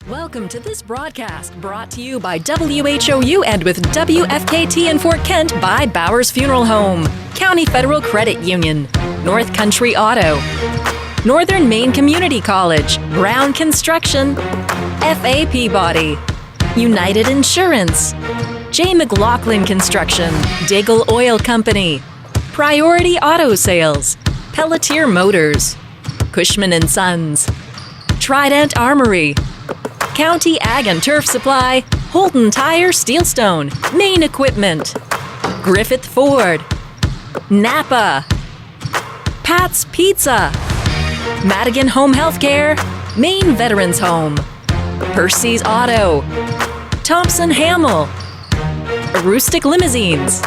Welcome to this broadcast brought to you by WHOU and with WFKT in Fort Kent by Bowers Funeral Home, County Federal Credit Union, North Country Auto, Northern Maine Community College, Brown Construction, F.A. Peabody, United Insurance, J. McLaughlin Construction, Daigle Oil Company, Priority Auto Sales, Pelletier Motors, Cushman & Sons, Trident Armory, County Ag and Turf Supply, Holton Tire Steelstone, Maine Equipment, Griffith Ford, Napa, Pat's Pizza, Madigan Home Healthcare, Maine Veterans Home, Percy's Auto, Thompson Hamill, Aroostook Limousines,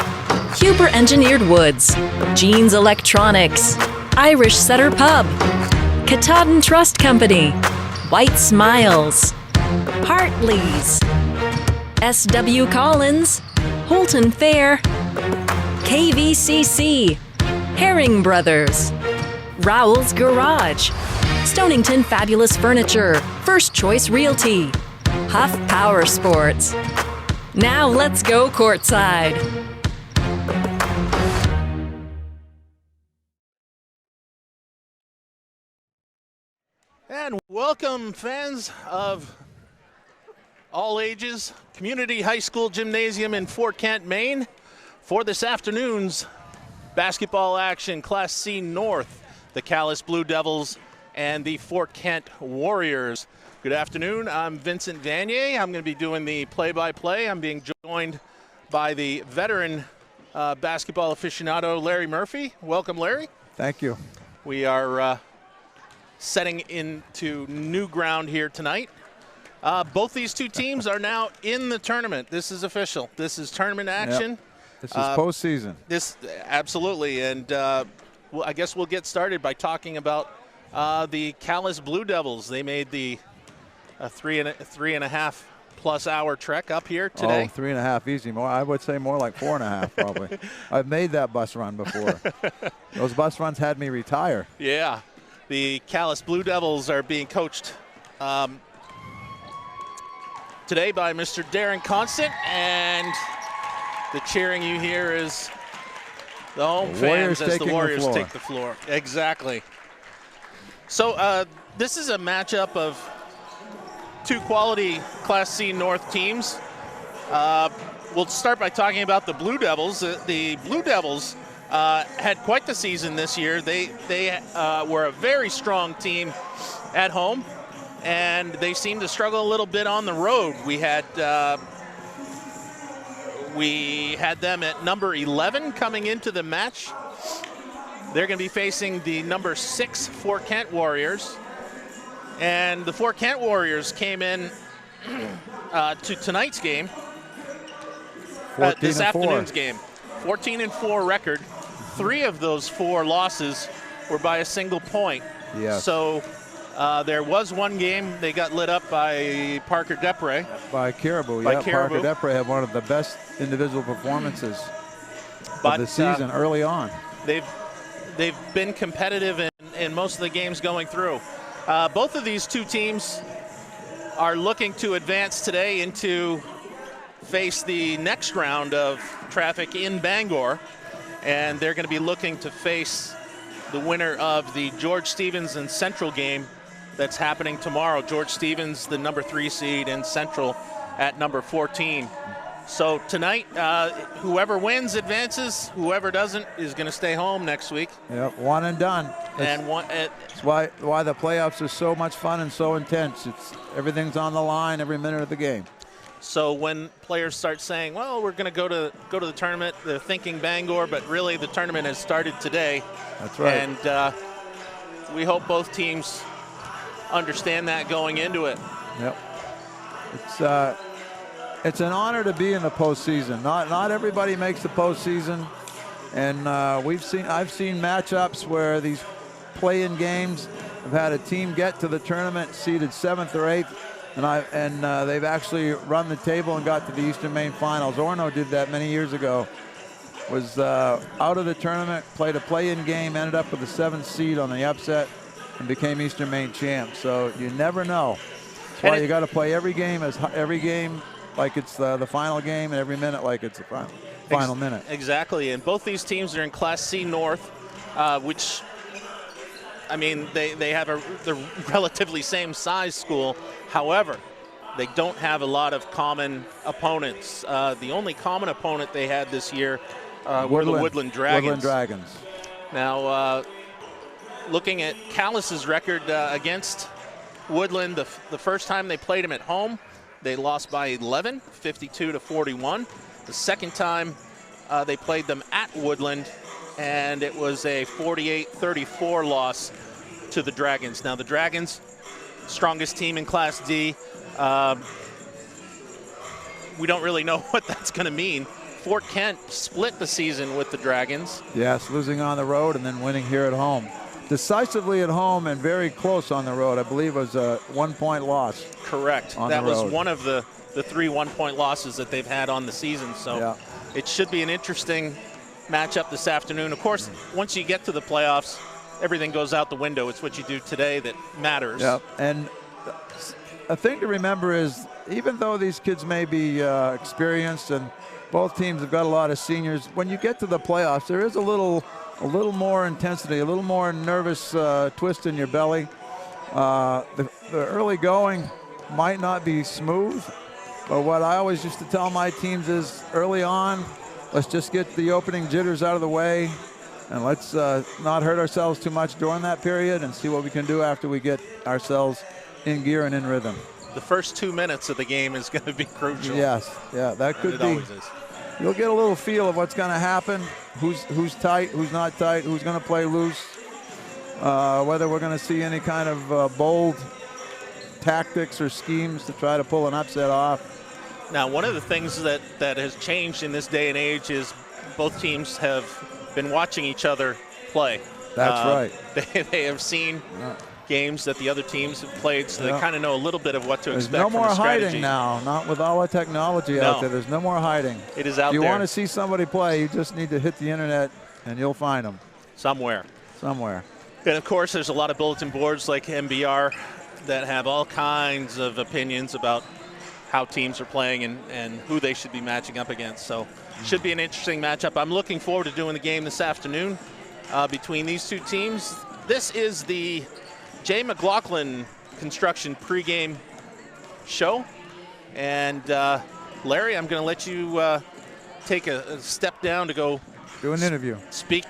Huber Engineered Woods, Jeans Electronics, Irish Setter Pub, Katahdin Trust Company, White Smiles, Hartley's, S.W. Collins, Holton Fair, KVCC, Herring Brothers, Rowell's Garage, Stonington Fabulous Furniture, First Choice Realty, Huff Power Sports. Now let's go courtside. And welcome fans of all ages, Community High School Gymnasium in Fort Kent, Maine, for this afternoon's basketball action, Class C North, the Calais Blue Devils and the Fort Kent Warriors. Good afternoon, I'm Vincent Vanier. I'm going to be doing the play-by-play. I'm being joined by the veteran basketball aficionado, Larry Murphy. Welcome, Larry. Thank you. We are setting into new ground here tonight. Both these two teams are now in the tournament. This is official. This is tournament action. Yep. This is postseason. This absolutely, and well, I guess we'll get started by talking about the Calais Blue Devils. They made the three and a half plus hour trek up here today. Oh, 3.5 easy. More, I would say more like 4.5 probably. I've made that bus run before. Those bus runs had me retire. Yeah. The Calais Blue Devils are being coached today by Mr. Darren Constant, and the cheering you hear is the home fans as the Warriors take the floor. Exactly. So this is a matchup of two quality Class C North teams. We'll start by talking about the Blue Devils. The Blue Devils had quite the season this year. They were a very strong team at home, and they seemed to struggle a little bit on the road. We had them at number 11 coming into the match. They're going to be facing the number 6 Fort Kent Warriors, and the Fort Kent Warriors came in to tonight's game, this afternoon's game, 14-4 record. 3 of those 4 losses were by a single point. Yes. So there was one game they got lit up by Parker Depre. By Caribou. Yeah, Parker Depre had one of the best individual performances of the season early on. They've been competitive in most of the games going through. Both of these two teams are looking to advance today into face the next round of traffic in Bangor. And they're going to be looking to face the winner of the George Stevens and Central game that's happening tomorrow. George Stevens, the number 3 seed, and Central at number 14. So tonight, whoever wins advances. Whoever doesn't is going to stay home next week. Yep, one and done. It's why the playoffs are so much fun and so intense. Everything's on the line every minute of the game. So when players start saying, well, we're going to go to the tournament, they're thinking Bangor, but really the tournament has started today. That's right. And we hope both teams understand that going into it. Yep. It's an honor to be in the postseason. Not everybody makes the postseason, and I've seen matchups where these play-in games have had a team get to the tournament seeded 7th or 8th. And they've actually run the table and got to the Eastern Maine Finals. Orono did that many years ago. Was out of the tournament, played a play-in game, ended up with the 7th seed on the upset, and became Eastern Maine champs. So you never know. That's why you got to play every game like it's the final game, and every minute like it's the final minute. Exactly, and both these teams are in Class C North, which, I mean, they have the relatively same size school. However, they don't have a lot of common opponents. The only common opponent they had this year were the Woodland Dragons. Woodland Dragons. Now, looking at Calais' record against Woodland, the first time they played them at home, they lost by 11, 52-41. The second time they played them at Woodland, and it was a 48-34 loss to the Dragons. Now, the Dragons, strongest team in Class D. We don't really know what that's going to mean. Fort Kent split the season with the Dragons. Yes, losing on the road and then winning here at home. Decisively at home and very close on the road. I believe it was a 1-point loss. Correct. That was one of the 3 1-point losses that they've had on the season. So it should be an interesting matchup this afternoon. Of course, once you get to the playoffs, everything goes out the window. It's what you do today that matters. Yeah, and a thing to remember is even though these kids may be experienced and both teams have got a lot of seniors, when you get to the playoffs, there is a little more intensity, a little more nervous twist in your belly. The early going might not be smooth, but what I always used to tell my teams is early on, let's just get the opening jitters out of the way, and let's not hurt ourselves too much during that period and see what we can do after we get ourselves in gear and in rhythm. The first 2 minutes of the game is going to be crucial. Yes, yeah, that could be. It always is. You'll get a little feel of what's going to happen, who's tight, who's not tight, who's going to play loose, whether we're going to see any kind of bold tactics or schemes to try to pull an upset off. Now, one of the things that has changed in this day and age is both teams have been watching each other play. That's right. They have seen games that the other teams have played, so they kind of know a little bit of what to expect. There's no from more a strategy. hiding now, not with all the technology out there. There's no more hiding. It is out there. If you there. want to see somebody play, you just need to hit the internet and you'll find them. Somewhere. And of course, there's a lot of bulletin boards like MBR that have all kinds of opinions about how teams are playing and who they should be matching up against. So it should be an interesting matchup. I'm looking forward to doing the game this afternoon between these two teams. This is the Jay McLaughlin Construction pregame show. And Larry, I'm going to let you take a step down to go do an interview. Speak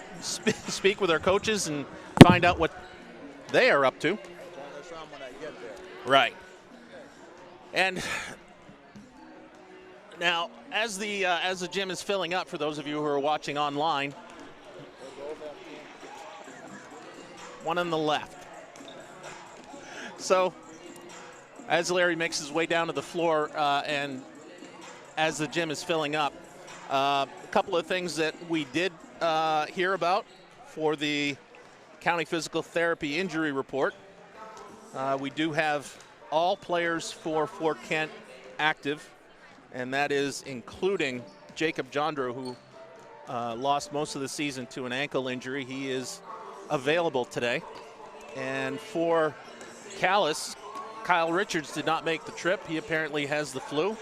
with our coaches and find out what they are up to. Right. And now, as the gym is filling up, for those of you who are watching online, one on the left. So, as Larry makes his way down to the floor and as the gym is filling up, a couple of things that we did hear about for the County Physical Therapy Injury Report. We do have all players for Fort Kent active, and that is including Jacob Jondro, who lost most of the season to an ankle injury. He is available today. And for Calais, Kyle Richards did not make the trip. He apparently has the flu,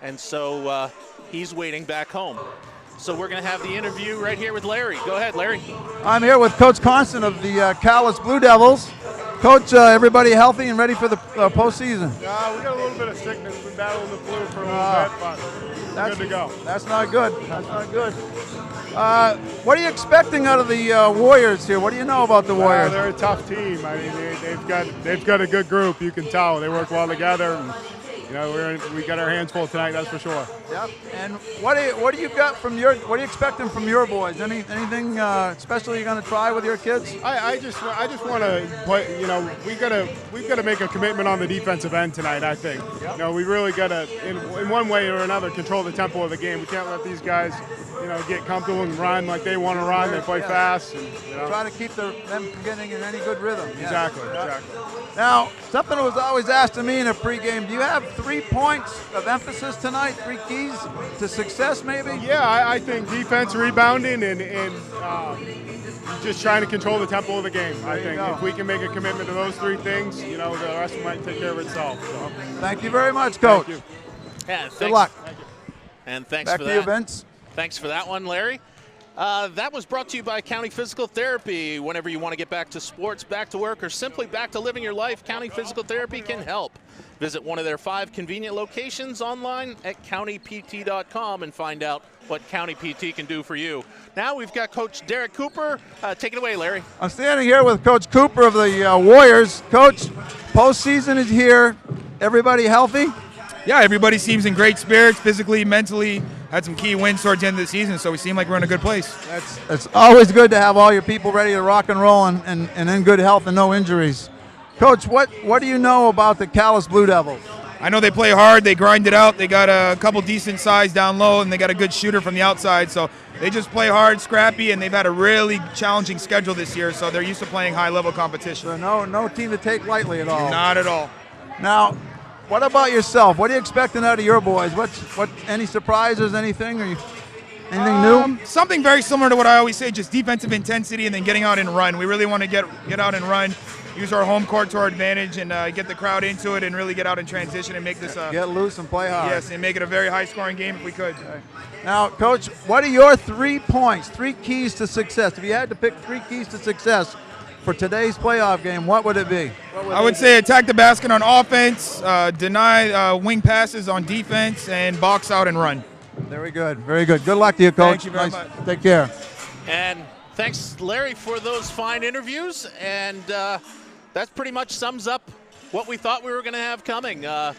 and so he's waiting back home. So we're going to have the interview right here with Larry. Go ahead, Larry. I'm here with Coach Constant of the Calais Blue Devils. Coach, everybody healthy and ready for the postseason? Yeah, we got a little bit of sickness. We've been battling the flu for a little bit, but we're good to go. That's not good. That's not good. What are you expecting out of the Warriors here? What do you know about the Warriors? They're a tough team. I mean, they've got a good group. You can tell they work well together. And, you know, we got our hands full tonight. That's for sure. Yep. And what do you expecting from your boys? Anything special you're going to try with your kids? I just want to play. You know, we've got to make a commitment on the defensive end tonight. I think. Yep. You know, we really got to, in one way or another, control the tempo of the game. We can't let these guys, you know, get comfortable and run like they want to run. They play fast. And, you know. Try to keep them from getting in any good rhythm. Exactly. Now, something that was always asked of me in a pregame, do you have 3 points of emphasis tonight, 3 keys to success maybe? Yeah, I think defense, rebounding, and just trying to control the tempo of the game. I think if we can make a commitment to those three things, the rest might take care of itself. So. Thank you very much, Coach. Thank you. Yeah, thanks. Good luck. Thank you. And thanks Back for to that. you, Vince. Thanks for that one, Larry. That was brought to you by County Physical Therapy. Whenever you want to get back to sports, back to work, or simply back to living your life, County Physical Therapy can help. Visit one of their 5 convenient locations online at countypt.com and find out what County PT can do for you. Now we've got Coach Derek Cooper. Take it away, Larry. I'm standing here with Coach Cooper of the Warriors. Coach, postseason is here. Everybody healthy? Yeah, everybody seems in great spirits, physically, mentally. Had some key wins towards the end of the season, so we seem like we're in a good place. It's always good to have all your people ready to rock and roll and in good health and no injuries. Coach, what do you know about the Calais Blue Devils? I know they play hard, they grind it out, they got a couple decent size down low, and they got a good shooter from the outside, so they just play hard, scrappy, and they've had a really challenging schedule this year, so they're used to playing high-level competition. So no team to take lightly at all. Not at all. Now, what about yourself? What are you expecting out of your boys? Any surprises, anything? Anything new? Something very similar to what I always say, just defensive intensity and then getting out and run. We really want to get out and run, use our home court to our advantage, and get the crowd into it and really get out in transition and make this get loose and play hard. Yes, and make it a very high-scoring game if we could. Okay. Now, Coach, what are your 3 points, 3 keys to success? If you had to pick 3 keys to success for today's playoff game, what would it be? I would say attack the basket on offense, deny wing passes on defense, and box out and run. Very good. Very good. Good luck to you, Coach. Thank you very much. Take care. And thanks, Larry, for those fine interviews. And that pretty much sums up what we thought we were going to have coming. I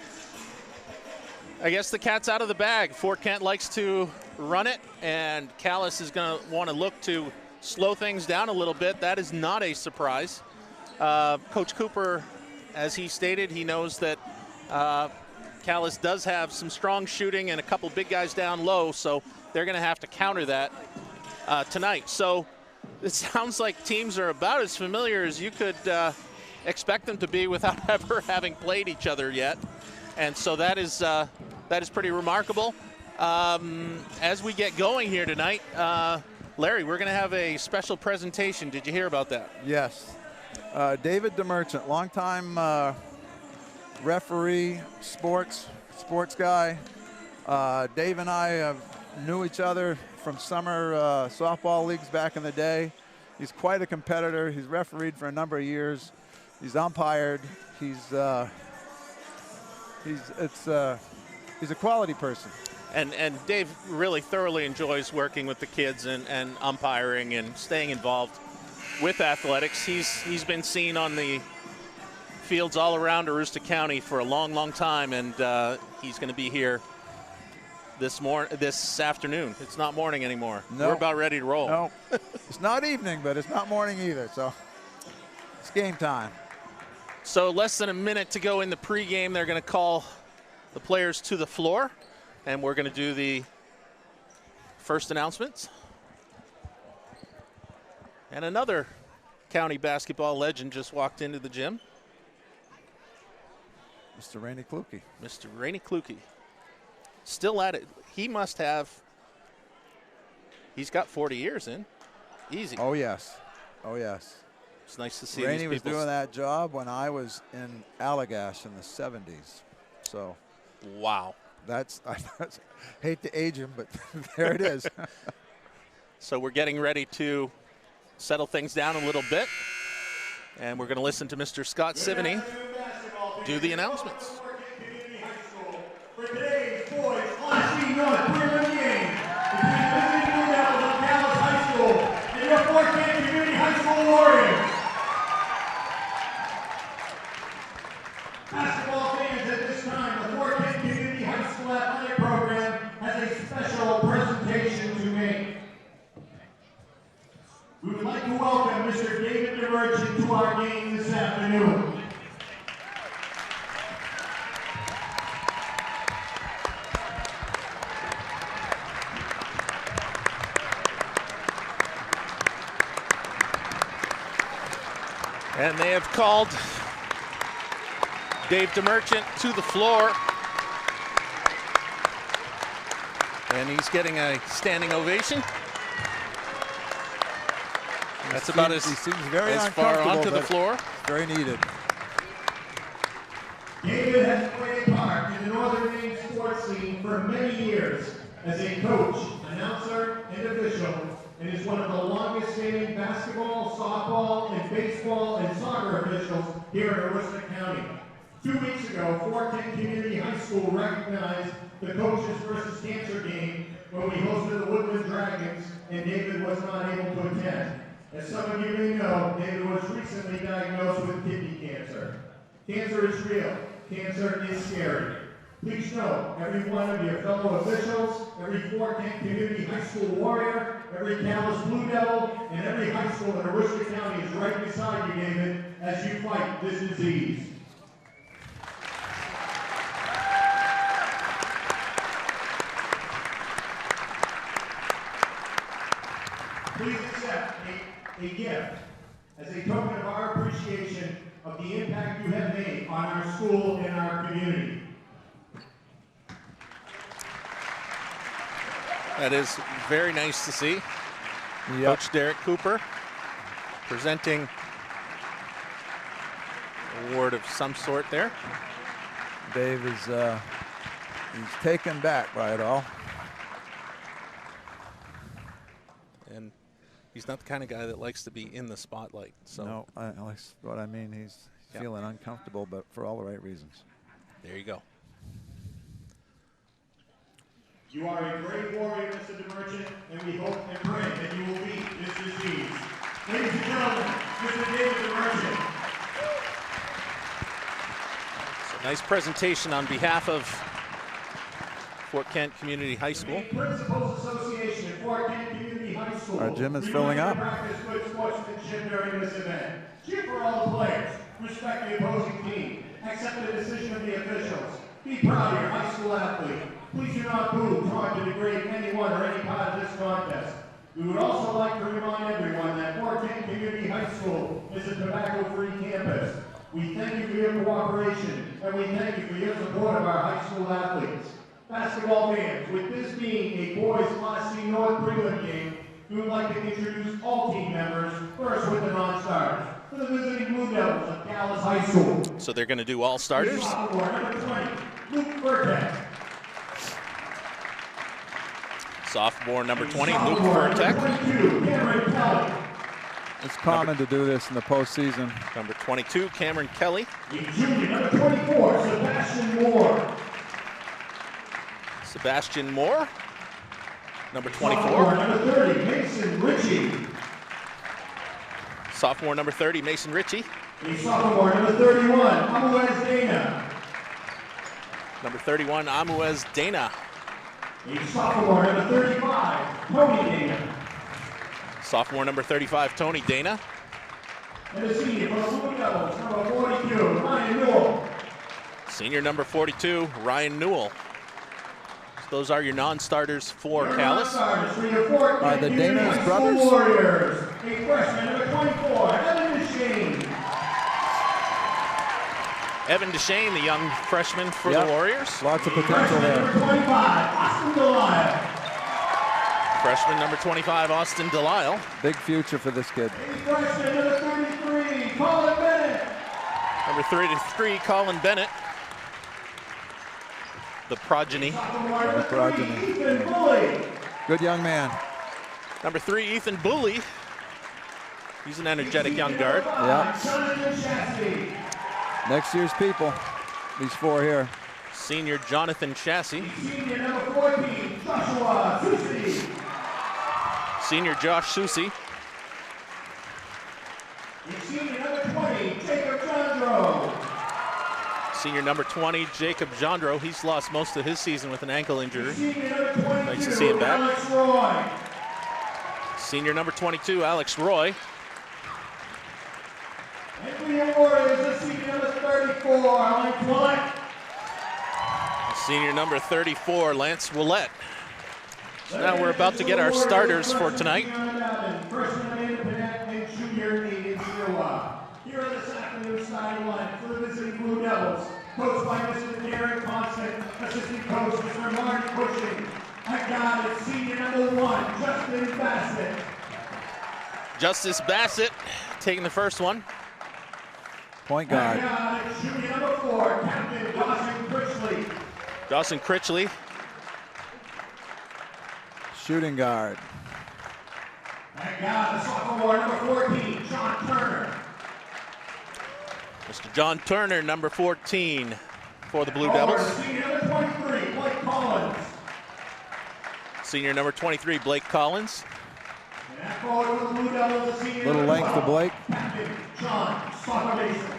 guess the cat's out of the bag. Fort Kent likes to run it, and Calais is going to want to look to slow things down a little bit. That is not a surprise. Coach Cooper, as he stated, he knows that Calais does have some strong shooting and a couple big guys down low, so they're going to have to counter that tonight. So it sounds like teams are about as familiar as you could expect them to be without ever having played each other yet. And so that is pretty remarkable. As we get going here tonight, Larry, we're going to have a special presentation. Did you hear about that? Yes. David DeMerchant, longtime referee, sports guy. Dave and I knew each other from summer softball leagues back in the day. He's quite a competitor. He's refereed for a number of years. He's umpired. He's a quality person. And Dave really thoroughly enjoys working with the kids and umpiring and staying involved with athletics. He's been seen on the fields all around Aroostook County for a long, long time, and he's going to be here this afternoon. It's not morning anymore. No. We're about ready to roll. No, it's not evening, but it's not morning either. So it's game time. So less than a minute to go in the pregame. They're going to call the players to the floor, and we're going to do the first announcements. And another county basketball legend just walked into the gym. Mr. Rainey Kluke. Mr. Rainey Kluke. Still at it. He must have, he's got 40 years in. Easy. Oh, yes. Oh, yes. It's nice to see Rainey these was people. doing that job when I was in Allagash in the 70s. So wow. I hate to age him, but there it is. So we're getting ready to settle things down a little bit, and we're going to listen to Mr. Scott Sivany do the announcements. For today's boys Class C1 prelim game between the Blue Devils of Calais High School and your Fort Kent Community High School Warriors. Basketball fans, at this time, the Fort Kent Community High School Athletic Program has a special presentation to make. We would like to welcome Mr. David DeMerchant to our game this afternoon. And they have called Dave DeMerchant to the floor. And he's getting a standing ovation. That's about he as seems very far uncomfortable, onto the but floor. very needed. David has played a part in the Northern Maine sports scene for many years as a coach, announcer, and official, and is one of the longest-standing basketball, softball, and baseball and soccer officials here in Aroostook County. 2 weeks ago, 410 Community High School recognized the Coaches versus Cancer game when we hosted the Woodland Dragons, and David was not able to attend. As some of you may know, David was recently diagnosed with kidney cancer. Cancer is real. Cancer is scary. Please know, every one of your fellow officials, every 410 Community High School warrior, every Calais Blue Devil, and every high school in Aroostook County is right beside you, David, as you fight this disease. Please accept a gift as a token of our appreciation of the impact you have made on our school and our community. That is very nice to see. Yep. Coach Derek Cooper presenting an award of some sort there. Dave is he's taken back by it all. And he's not the kind of guy that likes to be in the spotlight. So No, that's what I mean. He's feeling uncomfortable, but for all the right reasons. there you go. You are a great warrior, Mr. DeMerchant, and we hope and pray that you will beat this disease. Ladies and gentlemen, Mr. David DeMerchant. So nice presentation on behalf of Fort Kent Community High School. Principals Association at Fort Kent Community High School. Our gym is We filling want up. to practice good sportsmanship during this event. Cheer for all the players. Respect the opposing team. Accept the decision of the officials. Be proud of your high school athlete. Please do not boo, taunt, to degrade anyone or any part of this contest. We would also like to remind everyone that Fort Kent Community High School is a tobacco-free campus. We thank you for your cooperation, and we thank you for your support of our high school athletes. Basketball fans, with this being a boys Class C North Prelim game, we would like to introduce all team members, first with the non-starters. For the visiting Blue Devils of Calais High School. So they're going to do all starters. Sophomore, number 20, Luke Burkett. Sophomore number 20, Luke Sophomore, number Furtek. 22, Cameron Kelly. It's common to do this in the postseason. Number 22, Cameron Kelly. A junior, number 24, Sebastian Moore. Sebastian Moore. Number Sophomore, 24. number 30, Mason Ritchie. Sophomore number 30, Mason Ritchie. A sophomore, number 31, Amuez Dana. Number 31, Amuez Dana. A sophomore, number 35, Tony Dana. Sophomore number 35, Tony Dana. And a senior for the Blue Devils, number 42, Ryan Newell. Senior number 42, Ryan Newell. Those are your non-starters for Calais. Are the Dana's brothers? Warriors. A freshman, number 24, Evan Deshane. Evan Deshane, the young freshman for Yep. the Warriors. Lots of potential Freshman, there. number 25, Austin Delisle. Freshman number 25, Austin Delisle. Big future for this kid. A freshman, number 33, Colin Bennett. Number 33, Colin Bennett. The progeny. Sophomore, number progeny. 3, Ethan Bully. Good young man. Number 3, Ethan Booley. He's an energetic young guard. Yeah. Jonathan Chassie. Next year's people. These four here. Senior Jonathan Chassie. Senior, number 14, Joshua Susi. Senior Josh Susi. Senior, number 20, Jacob Jandro. Senior number 20, Jacob Jandro. He's lost most of his season with an ankle injury. Senior, number 22, Nice to see him back. Alex Roy. Senior number 22, Alex Roy. And for your Warriors, the senior number 34, Mike Willett. Senior number 34, Lance Willett. So now we're about to get our starters for tonight. Freshman Amanda Panette and junior Aiden Sirois. Here are this afternoon's starting line for the visiting Blue Devils. Coached by Mr. Derek Constant, assistant coach Mr. Marty Cushing. At guard is senior number 1, Justin Bassett. Justice Bassett taking the first one. Point guard. Shooting number 4, Captain Dawson Critchley. Dawson Critchley. Shooting guard. And the sophomore, number 14, John Turner. Mr. John Turner, number 14 for the Blue Devils. Senior number 23, Blake Collins. Senior number 23, Blake Collins. And that forward for the Blue Devils, the senior Little number length to 12, Blake. Captain John Sockabason.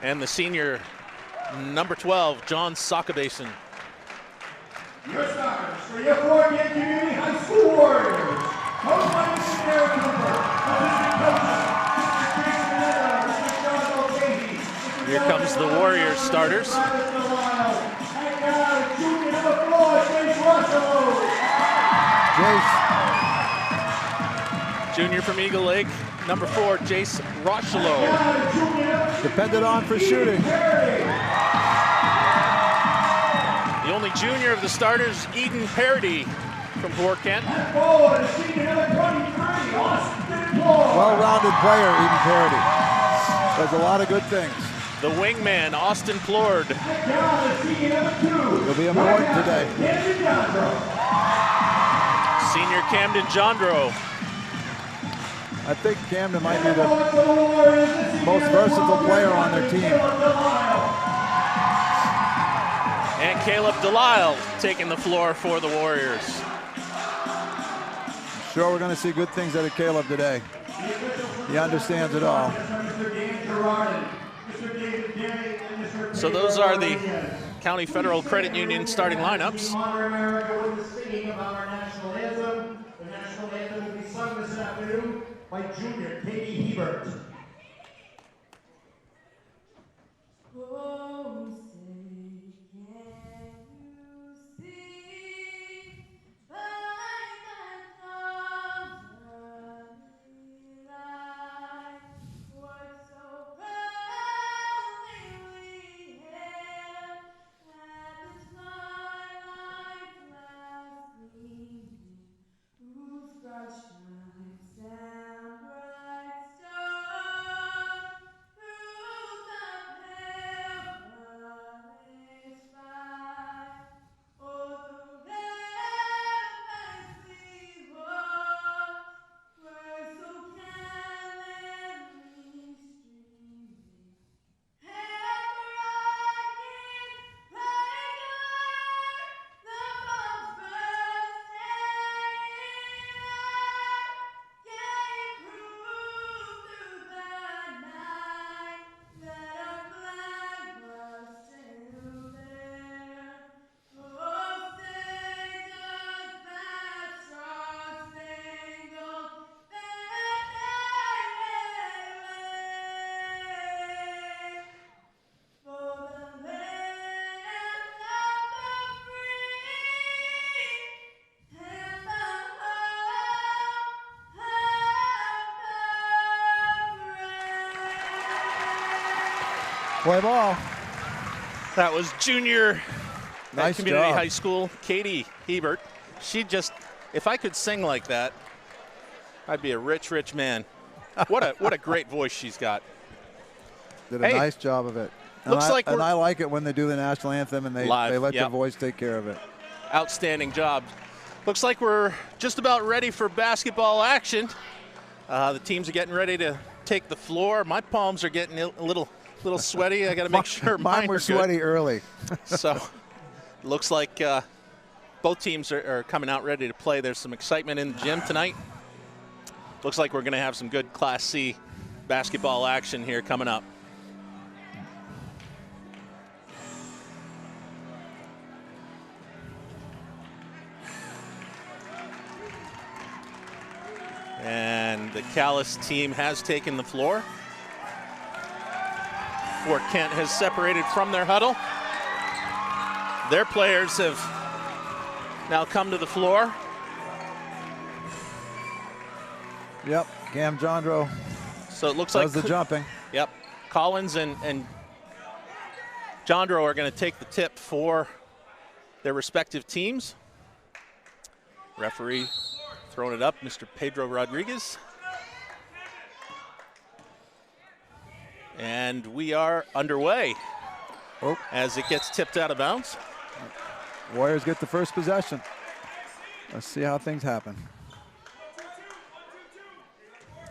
And the senior number 12, John Sockabason. Your starters for your Fork Community High School Warriors. Coached by Mr. Derek Cooper. Assistant coaches, Mr. Jason Miller, Mr. John Mulcahy. Here comes the Warriors starters. And junior number 4, Jace Russell. Jace. Junior from Eagle Lake, number 4, Jace Rochelow. Depended on for shooting. The only junior of the starters, Eden Parody from Fort Kent. Well-rounded player, Eden Parody. Does a lot of good things. The wingman, Austin Plord. He'll be important today. Senior Camden Jondro. I think Camden might be the most versatile player on their team. And Caleb Delisle taking the floor for the Warriors. I'm sure we're going to see good things out of Caleb today. He understands it all. So those are the County Federal Credit Union starting lineups. Honor America with the singing of our national anthem. The national anthem will be sung this afternoon by Junior Katie Hebert. Oh, say, can you see by that lovely light what so proudly we hailed at the twilight's last gleaming, whose broad stripes and bright stars through the perilous fight, o'er the ramparts we walked, were so cannonly streaming, and bright the bombs bursting gave proof through the night that our flag was still there. Oh, say does that star-spangled banner wave for the land of the free and the home of the brave. Play ball. That was junior at Nice Community job. High School, Katie Hebert. She just, if I could sing like that, I'd be a rich, rich man. What a great voice she's got. Did a Hey. nice job of it. Looks like and we're- I like it when they do the national anthem and they Live, let yep. your voice take care of it. Outstanding job. Looks like we're just about ready for basketball action. The teams are getting ready to take the floor. My palms are getting a little sweaty. I got to make sure Mine were are good. sweaty early. So looks like both teams are coming out ready to play. There's some excitement in the gym tonight. Looks like we're going to have some good Class C basketball action here coming up. And the Calais team has taken the floor. Fort Kent has separated from their huddle. Their players have now come to the floor. Yep, Cam Jondro So it looks like does the jumping. Yep, Collins and Jondro are going to take the tip for their respective teams. Referee throwing it up, Mr. Pedro Rodriguez. And we are underway Oh. as it gets tipped out of bounds. Warriors get the first possession. Let's see how things happen.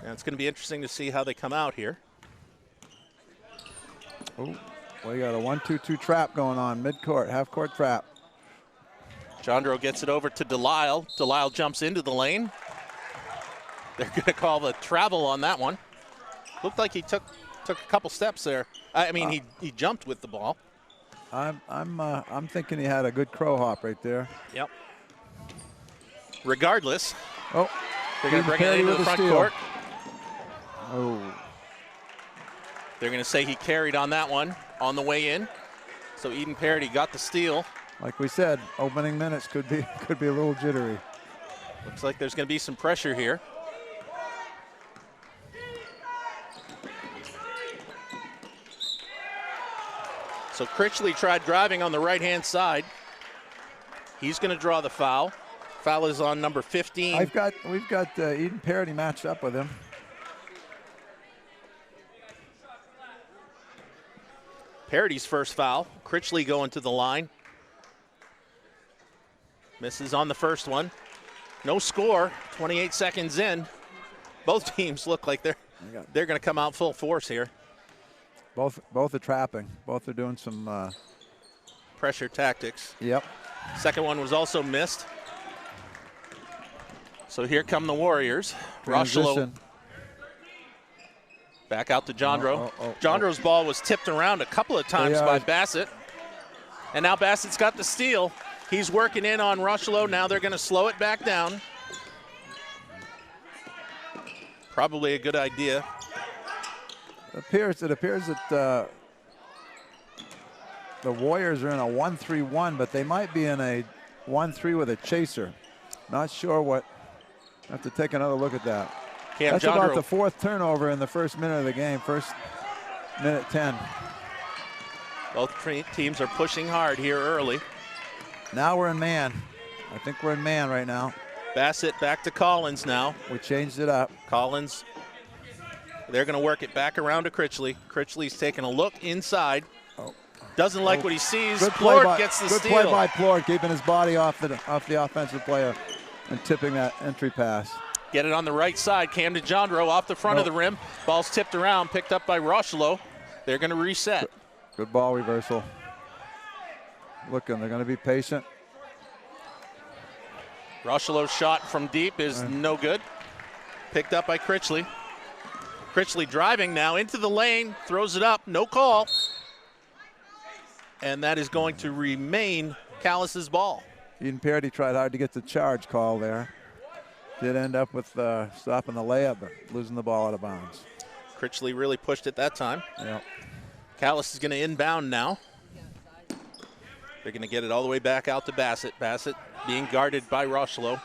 And it's going to be interesting to see how they come out here. Oh, we got a 1-2-2 trap going on, mid-court, half-court trap. Jandro gets it over to Delisle. Delisle jumps into the lane. They're going to call the travel on that one. Looked like he took a couple steps there. I mean, he jumped with the ball. I'm thinking he had a good crow hop right there. Yep. Regardless, Oh, they're going to bring it Perry into with the a front steal. court. Oh, They're going to say he carried on that one on the way in. So Eden Parody got the steal. like we said, opening minutes could be a little jittery. Looks like there's going to be some pressure here. So Critchley tried driving on the right-hand side. He's going to draw the foul. Foul is on number 15. We've got Eden Parody matched up with him. Parody's first foul. Critchley going to the line. Misses on the first one. No score. 28 seconds in. Both teams look like they're going to come out full force here. Both are trapping. Both are doing some. Pressure tactics. Yep. Second one was also missed. So here come the Warriors. Rochelo Transition. back out to Jandro. Oh. Jandro's ball was tipped around a couple of times by Bassett. And now Bassett's got the steal. He's working in on Rochelo. Now they're going to slow it back down. Probably a good idea. It appears that the Warriors are in a 1-3-1, but they might be in a 1-3 with a chaser. Not sure what. Have to take another look at that. Cam That's Jandro. about the fourth turnover in the first minute of the game. First minute 10. Both teams are pushing hard here early. Now we're in man. I think we're in man right now. Bassett back to Collins now. We changed it up. Collins, they're going to work it back around to Critchley. Critchley's taking a look inside. Doesn't like what he sees. Plord gets the steal. Good play by Plord, keeping his body off the offensive player and tipping that entry pass. Get it on the right side. Camden Jandro off the front of the rim. Ball's tipped around, picked up by Rochelo. They're going to reset. Good ball reversal. Looking, they're going to be patient. Rochelo's shot from deep is no good. Picked up by Critchley. Critchley driving now into the lane, throws it up, no call. And that is going to remain Calais' ball. Eden Parody tried hard to get the charge call there. Did end up with stopping the layup, but losing the ball out of bounds. Critchley really pushed it that time. Yep. Calais is going to inbound now. They're going to get it all the way back out to Bassett. Bassett being guarded by Rochelo.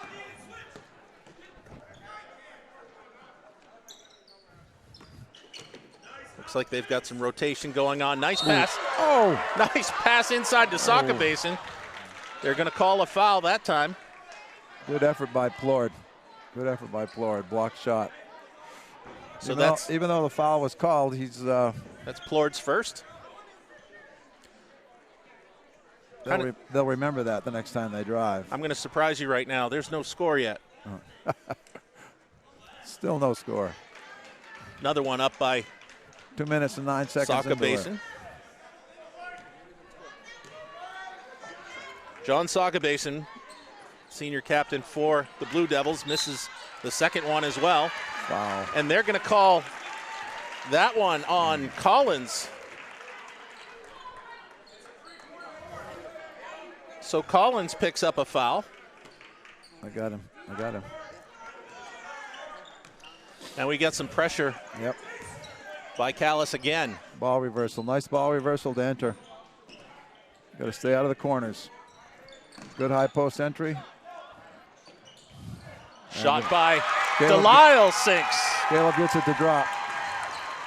Looks like they've got some rotation going on. Nice pass. Oh! Nice pass inside to Soccer Basin. They're going to call a foul that time. Good effort by Plord. Good effort by Plord. Blocked shot. So even though the foul was called, he's that's Plord's first. they'll remember that the next time they drive. I'm going to surprise you right now. There's no score yet. Still no score. Another one up by 2 minutes and 9 seconds. Soccer into it. Basin. John Soccer Basin, senior captain for the Blue Devils, misses the second one as well. Wow. And they're going to call that one on Collins. So Collins picks up a foul. I got him. And we get some pressure Yep. by Calais again. Ball reversal. Nice ball reversal to enter. Got to stay out of the corners. Good high post entry. Shot by Caleb Delisle sinks. Caleb gets it to drop.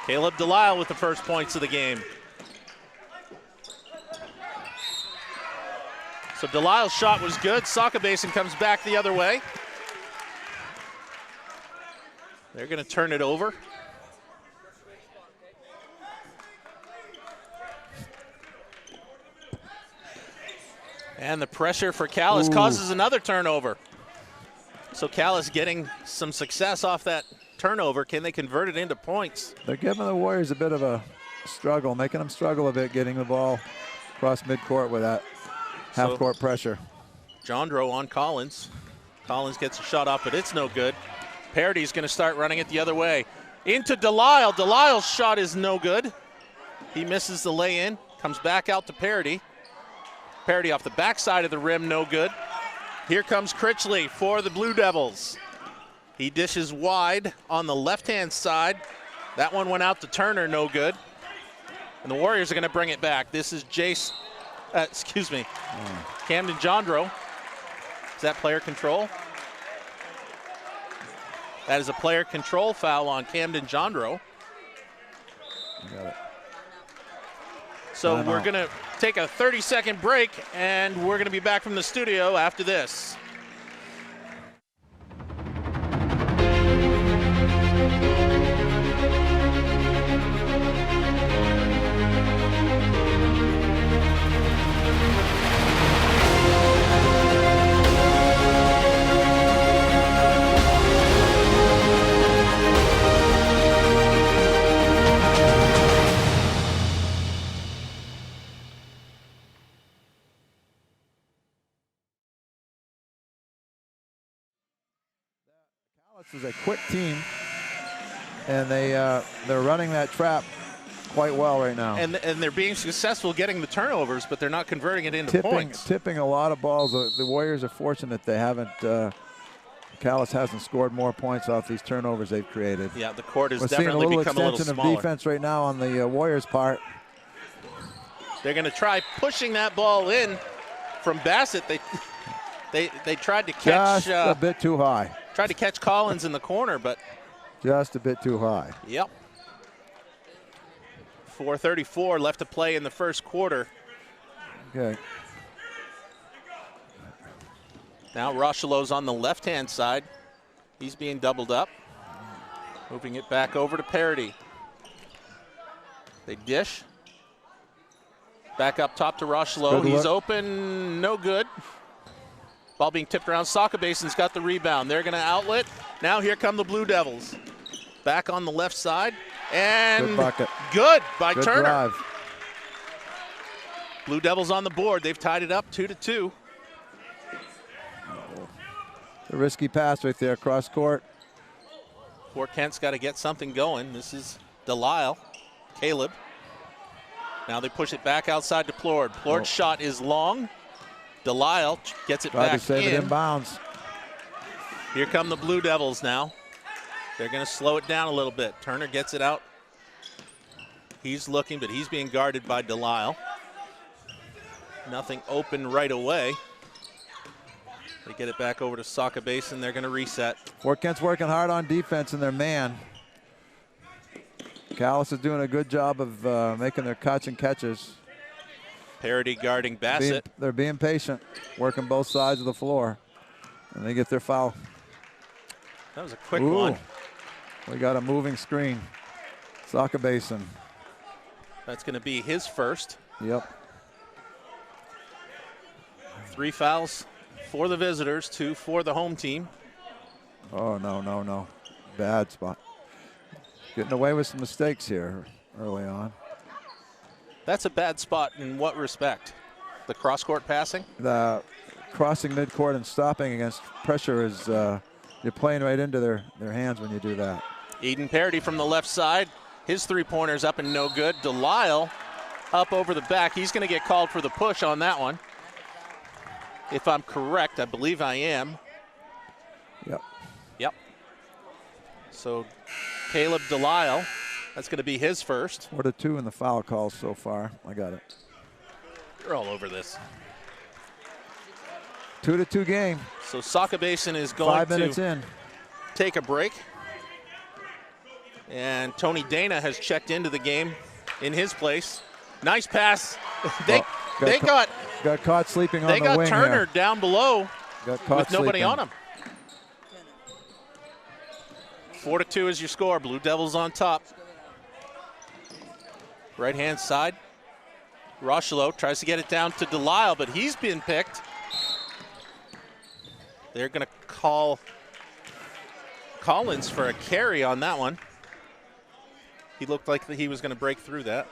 Caleb Delisle with the first points of the game. So Delisle's shot was good. Soccer Basin comes back the other way. They're going to turn it over. And the pressure for Calais causes another turnover. So Calais getting some success off that turnover. Can they convert it into points? They're giving the Warriors a bit of a struggle, making them struggle a bit getting the ball across midcourt with that half-court pressure. Jandro on Collins. Collins gets a shot off, but it's no good. Parady's going to start running it the other way. Into Delisle. Delisle's shot is no good. He misses the lay-in. Comes back out to Parody. Parody off the backside of the rim, no good. Here comes Critchley for the Blue Devils. He dishes wide on the left-hand side. That one went out to Turner, no good. And the Warriors are going to bring it back. This is Camden Jandro. Is that player control? That is a player control foul on Camden Jandro. Got it. So we're going to take a 30-second break, and we're going to be back from the studio after this. This is a quick team, and they're running that trap quite well right now. And they're being successful getting the turnovers, but they're not converting it into points. Tipping a lot of balls. The Warriors are fortunate they haven't. Calais hasn't scored more points off these turnovers they've created. Yeah, the court has We're seeing definitely become a little extension smaller. of defense right now on the Warriors' part. They're going to try pushing that ball in from Bassett. They tried to catch Just a bit too high. Tried to catch Collins in the corner, but just a bit too high. Yep. 4:34 left to play in the first quarter. Okay. Now Rochelo's on the left-hand side. He's being doubled up. Moving it back over to Parody. They dish. Back up top to Rochelo. He's open, no good. Ball being tipped around. Soccer Basin's got the rebound. They're going to outlet. Now here come the Blue Devils. Back on the left side. And good bucket. Good by good Turner. Drive. Blue Devils on the board. They've tied it up 2-2. A risky pass right there, cross court. Fort Kent's got to get something going. This is Delisle. Caleb. Now they push it back outside to Plord. Plord's shot is long. Delisle gets it back to save it in bounds. Here come the Blue Devils now. They're going to slow it down a little bit. Turner gets it out. He's looking, but he's being guarded by Delisle. Nothing open right away. They get it back over to Soccer Basin. They're going to reset. Fort Kent's working hard on defense and their man. Calais is doing a good job of making their cuts and catches. Parody guarding Bassett. They're being patient, working both sides of the floor, and they get their foul. That was a quick one. We got a moving screen. Soccer Basin. That's going to be his first. Yep. 3 fouls for the visitors, 2 for the home team. Oh, no. Bad spot. Getting away with some mistakes here early on. That's a bad spot in what respect? The cross-court passing? The crossing midcourt and stopping against pressure is you're playing right into their hands when you do that. Eden Parody from the left side. His three-pointer's up and no good. Delisle up over the back. He's going to get called for the push on that one. If I'm correct, I believe I am. Yep. So Caleb Delisle, that's going to be his first. 4-2 in the foul calls so far. I got it. You're all over this. 2-2 game. So Soccer Basin is going 5 minutes to in. take a break. And Tony Dana has checked into the game in his place. Nice pass. They got caught sleeping on the wing. They got Turner here. down below Got caught with nobody sleeping. on him. 4-2 is your score. Blue Devils on top. Right-hand side. Rocheleau tries to get it down to Delisle, but he's been picked. They're going to call Collins for a carry on that one. He looked like he was going to break through that.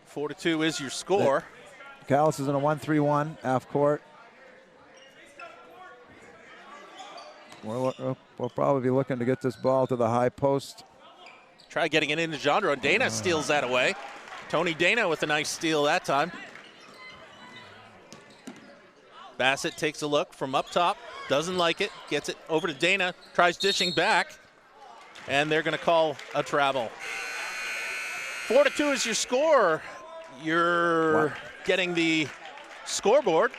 Four to 2 is your score. Calais is in a 1-3-1 half court. We'll probably be looking to get this ball to the high post. Try getting it into Gendron. Dana steals that away. Tony Dana with a nice steal that time. Bassett takes a look from up top, doesn't like it, gets it over to Dana, tries dishing back, and they're going to call a travel. 4 to 2 is your score. You're getting the scoreboard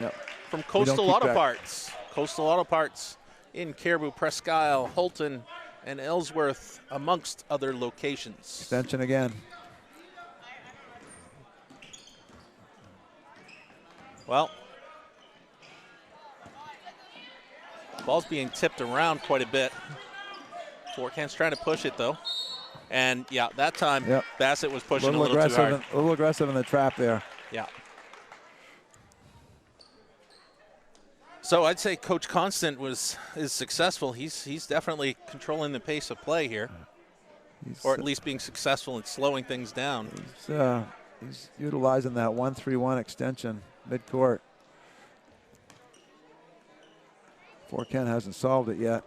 from Coastal Auto Parts. Coastal Auto Parts in Caribou, Presque Isle, Holton, and Ellsworth, amongst other locations. Extension again. Well, ball's being tipped around quite a bit. Fort Kent's trying to push it, though. And, yeah, that time Bassett was pushing a little too hard. A little aggressive in the trap there. Yeah. So I'd say Coach Constant is successful. He's definitely controlling the pace of play here, or at least being successful in slowing things down. He's utilizing that 1-3-1 extension midcourt. Fort Kent hasn't solved it yet.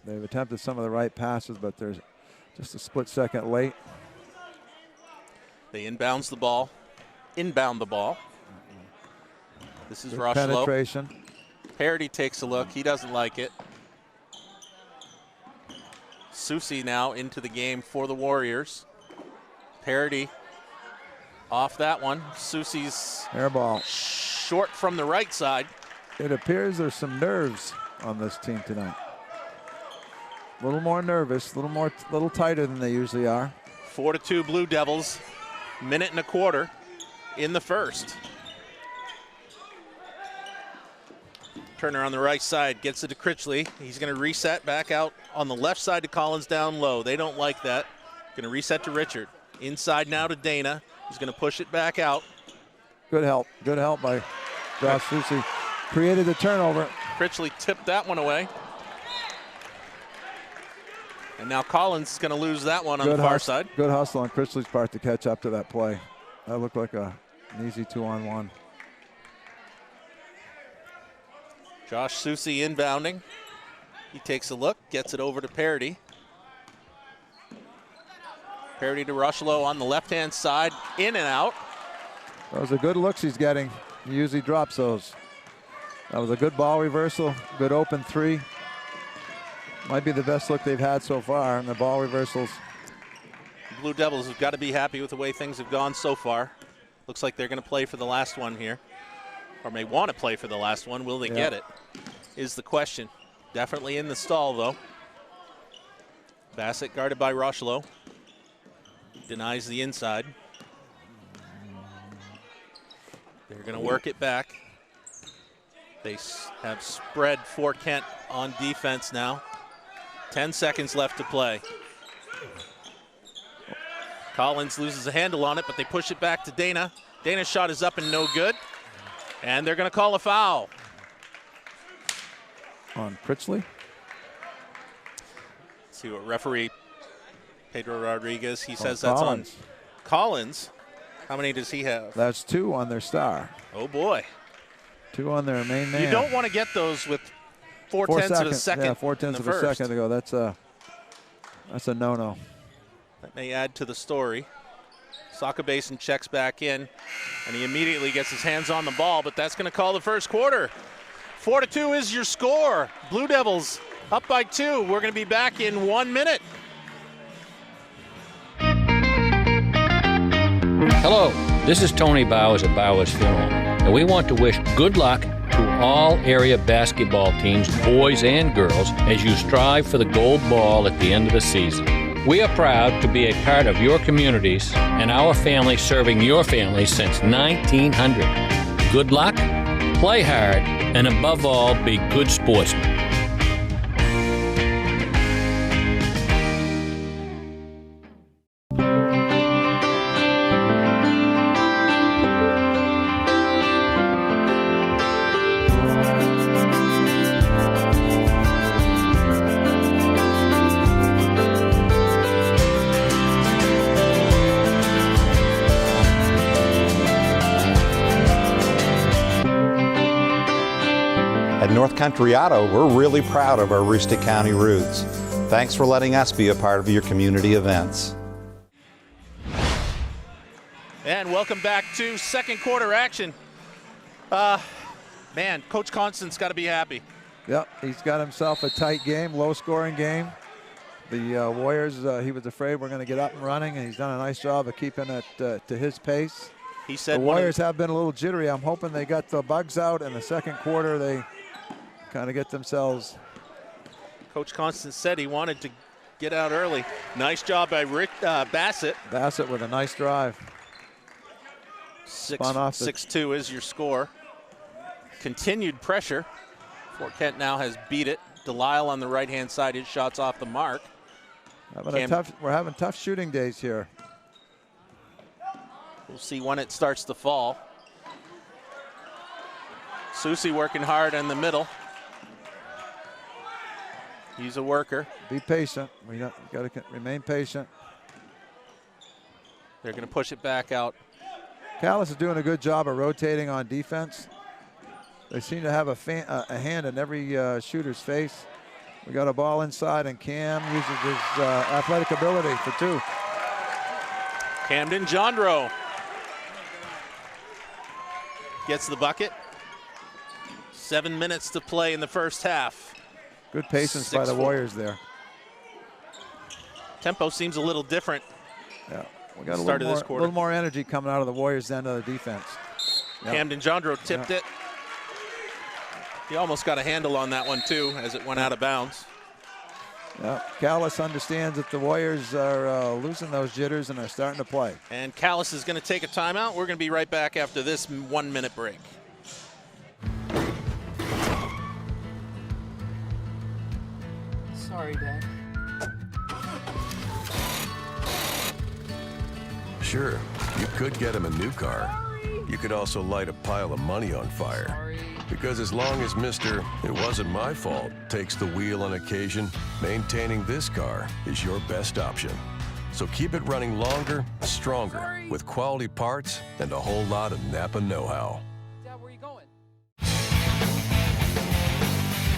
They've attempted some of the right passes, but there's just a split second late. They inbound the ball. This is Rocheleau. Penetration. Parity takes a look. He doesn't like it. Susi now into the game for the Warriors. Parity off that one. Susi's airball short from the right side. It appears there's some nerves on this team tonight. A little more nervous, a little tighter than they usually are. 4 to 2 Blue Devils. Minute and a quarter in the first. Turner on the right side gets it to Critchley. He's going to reset back out on the left side to Collins down low. They don't like that. Going to reset to Richard. Inside now to Dana. He's going to push it back out. Good help by Josh Susi. Created the turnover. Critchley tipped that one away. And now Collins is going to lose that one on the far side. Good hustle on Critchley's part to catch up to that play. That looked like an easy 2-on-1. Josh Susi inbounding. He takes a look, gets it over to Parity. Parity to Rocheleau on the left-hand side, in and out. Those are good looks he's getting. He usually drops those. That was a good ball reversal, good open three. Might be the best look they've had so far in the ball reversals. Blue Devils have got to be happy with the way things have gone so far. Looks like they're going to play for the last one here. Or may want to play for the last one. Will they get it? Is the question. Definitely in the stall, though. Bassett guarded by Rocheleau. Denies the inside. They're going to work it back. They have spread Fort Kent on defense now. 10 seconds left to play. Collins loses a handle on it, but they push it back to Dana. Dana's shot is up and no good. And they're going to call a foul. On Critchley? Let's see what referee Pedro Rodriguez, he says Collins. That's on Collins. How many does he have? That's 2 on their star. Oh, boy. 2 on their main man. You don't want to get those with 4/10 of a second. Yeah, 4/10 of a second to go. That's a no-no. That may add to the story. Saka Basin checks back in, and he immediately gets his hands on the ball, but that's going to call the first quarter. 4 to 2 is your score. Blue Devils up by 2. We're going to be back in 1 minute. Hello, this is Tony Bowers at Bowers Funeral, and we want to wish good luck to all area basketball teams, boys and girls, as you strive for the gold ball at the end of the season. We are proud to be a part of your communities and our family serving your family since 1900. Good luck, play hard, and above all, be good sportsmen. North Country Auto, we're really proud of our Aroostook County roots. Thanks for letting us be a part of your community events. And welcome back to second quarter action. Man, Coach Constant's got to be happy. Yep, he's got himself a tight game, low-scoring game. The Warriors, he was afraid we're going to get up and running, and he's done a nice job of keeping it to his pace. He said the Warriors have been a little jittery. I'm hoping they got the bugs out in the second quarter. They kind of get themselves. Coach Constant said he wanted to get out early. Nice job by Rick Bassett. Bassett with a nice drive. 6-2 is your score. Continued pressure. Fort Kent now has beat it. Delisle on the right-hand side, his shot's off the mark. We're having tough shooting days here. We'll see when it starts to fall. Susie working hard in the middle. He's a worker. Be patient. We got to remain patient. They're going to push it back out. Calais is doing a good job of rotating on defense. They seem to have a hand in every shooter's face. We got a ball inside, and Cam uses his athletic ability for two. Camden Jondro gets the bucket. 7 minutes to play in the first half. Good patience by the Warriors there. Tempo seems a little different. Yeah, we got a little more energy coming out of the Warriors end of the defense. Yep. Camden Jondro tipped it. He almost got a handle on that one too as it went out of bounds. Yeah, Calais understands that the Warriors are losing those jitters and are starting to play. And Calais is going to take a timeout. We're going to be right back after this 1 minute break. Sorry, Dad. Sure, you could get him a new car. You could also light a pile of money on fire. Because as long as Mr. It wasn't my fault takes the wheel on occasion, maintaining this car is your best option. So keep it running longer, stronger, with quality parts and a whole lot of Napa know-how. Dad, where are you going?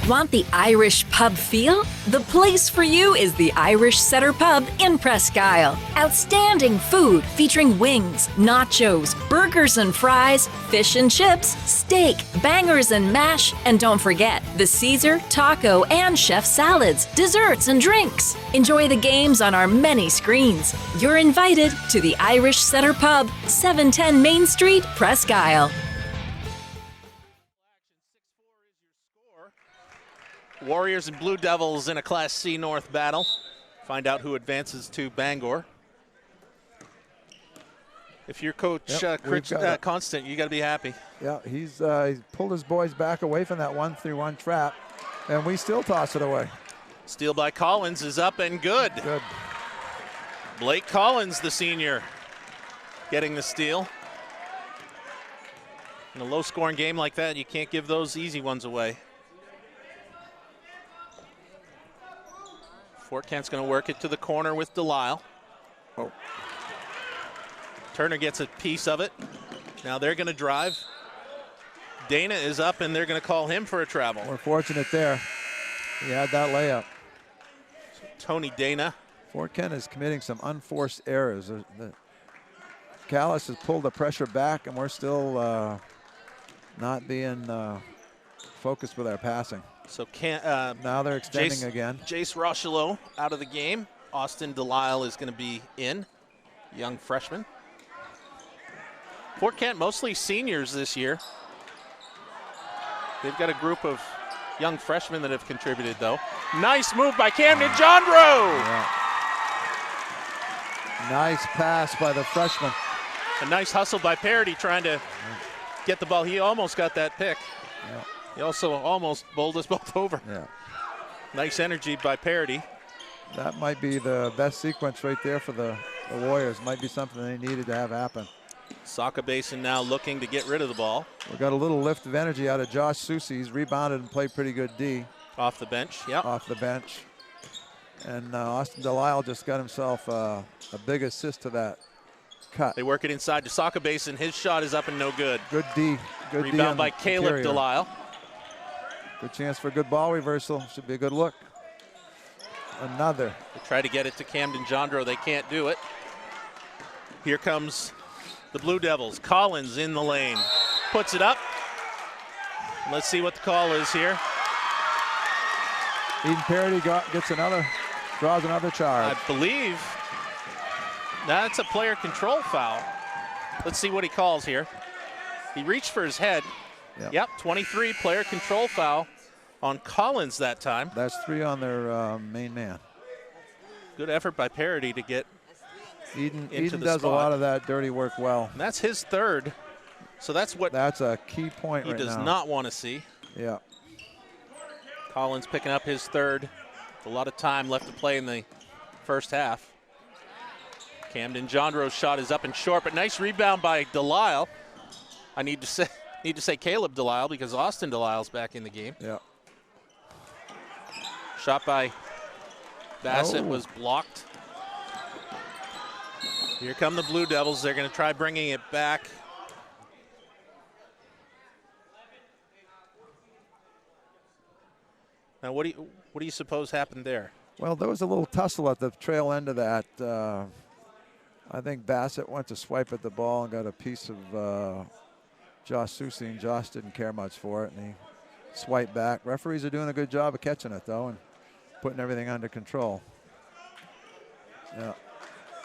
Want the Irish pub feel? The place for you is the Irish Setter Pub in Presque Isle. Outstanding food featuring wings, nachos, burgers and fries, fish and chips, steak, bangers and mash, and don't forget the Caesar, taco, and chef salads, desserts, and drinks. Enjoy the games on our many screens. You're invited to the Irish Setter Pub, 710 Main Street, Presque Isle. Warriors and Blue Devils in a Class C North battle. Find out who advances to Bangor. If you're Coach Constant, you got to be happy. Yeah, he's pulled his boys back away from that 1-3-1 trap, and we still toss it away. Steal by Collins is up and good. Good. Blake Collins, the senior, getting the steal. In a low-scoring game like that, you can't give those easy ones away. Fort Kent's going to work it to the corner with Delisle. Oh. Turner gets a piece of it. Now they're going to drive. Dana is up, and they're going to call him for a travel. We're fortunate there. He had that layup. So Tony Dana. Fort Kent is committing some unforced errors. Calais has pulled the pressure back, and we're still not being focused with our passing. So now they're extending again. Jace Rochelot out of the game. Austin Delisle is going to be in, young freshman. Fort Kent mostly seniors this year. They've got a group of young freshmen that have contributed, though. Nice move by Camden Jondro. Yeah. Nice pass by the freshman. A nice hustle by Parody trying to get the ball. He almost got that pick. Yeah. He also almost bowled us both over. Yeah. Nice energy by Parody. That might be the best sequence right there for the Warriors. Might be something they needed to have happen. Saca Basin now looking to get rid of the ball. We got a little lift of energy out of Josh Susie. He's rebounded and played pretty good D. Off the bench, yep. Off the bench. And Austin Delisle just got himself a big assist to that cut. They work it inside to Saca Basin. His shot is up and no good. Good D. Good Rebound D by Caleb Delisle. Good chance for a good ball reversal. Should be a good look. Another. They try to get it to Camden Jandro. They can't do it. Here comes the Blue Devils. Collins in the lane. Puts it up. Let's see what the call is here. Eden Parody draws another charge. I believe that's a player control foul. Let's see what he calls here. He reached for his head. Yep, 23, player control foul on Collins that time. That's 3 on their main man. Good effort by Parody to get Eden into the does spot. a lot of that dirty work well. And that's his third. So that's what that's a key point he right does now. not want to see. Yeah. Collins picking up his third. A lot of time left to play in the first half. Camden Jandro's shot is up and short, but nice rebound by Delisle. I need to say Caleb Delisle because Austin Delisle's back in the game. Yeah. Shot by Bassett was blocked. Here come the Blue Devils. They're going to try bringing it back. Now, what do you suppose happened there? Well, there was a little tussle at the trail end of that. I think Bassett went to swipe at the ball and got a piece of Josh Susi, and Josh didn't care much for it, and he swiped back. Referees are doing a good job of catching it, though, and putting everything under control. Yeah.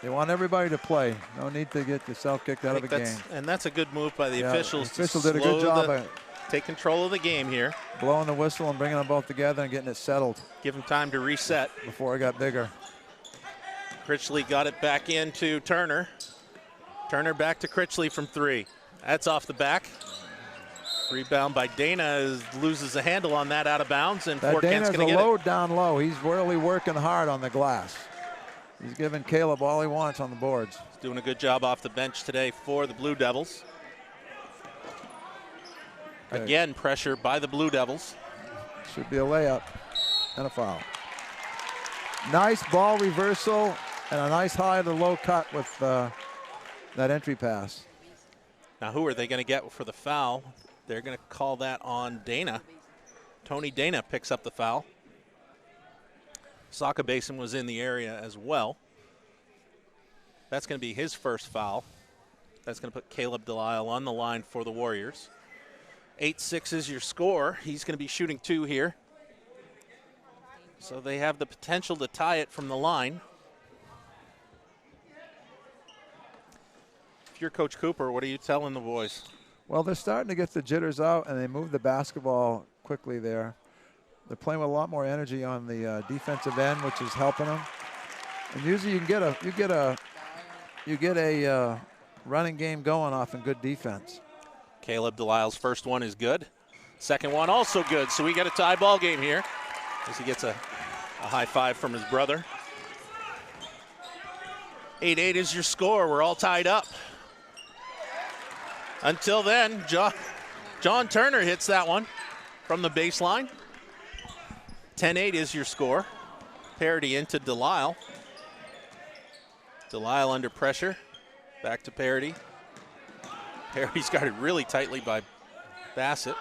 They want everybody to play. No need to get yourself kicked out of the game. And that's a good move by the officials. The official did a good job of take control of the game here. Blowing the whistle and bringing them both together and getting it settled. Give them time to reset. Before it got bigger. Critchley got it back into Turner. Turner back to Critchley from 3. That's off the back. Rebound by Dana loses the handle on that out of bounds, and Fort Kent's going to get it. Dana's a load down low. He's really working hard on the glass. He's giving Caleb all he wants on the boards. He's doing a good job off the bench today for the Blue Devils. Okay. Again, pressure by the Blue Devils. Should be a layup and a foul. Nice ball reversal and a nice high to low cut with that entry pass. Now, who are they going to get for the foul? They're going to call that on Dana. Tony Dana picks up the foul. Saka Basin was in the area as well. That's going to be his first foul. That's going to put Caleb Delisle on the line for the Warriors. 8-6 is your score. He's going to be shooting 2 here. So they have the potential to tie it from the line. If you're Coach Cooper, what are you telling the boys? Well, they're starting to get the jitters out, and they move the basketball quickly there. They're playing with a lot more energy on the defensive end, which is helping them. And usually you get a running game going off in good defense. Caleb Delisle's first one is good. Second one also good. So we got a tie ball game here as he gets a high five from his brother. 8-8 is your score. We're all tied up. Until then, John Turner hits that one from the baseline. 10-8 is your score. Parody into Delisle. Delisle under pressure. Back to Parody. Parody's got it really tightly by Bassett.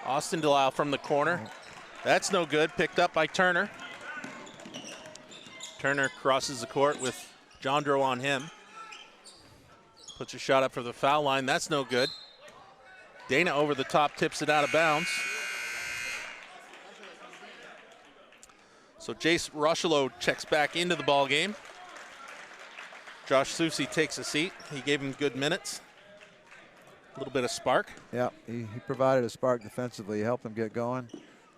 Austin Delisle from the corner. That's no good. Picked up by Turner. Turner crosses the court with Jandro on him. Puts a shot up for the foul line. That's no good. Dana over the top tips it out of bounds. So Jace Rochelow checks back into the ball game. Josh Susi takes a seat. He gave him good minutes. A little bit of spark. Yeah, he provided a spark defensively. He helped him get going.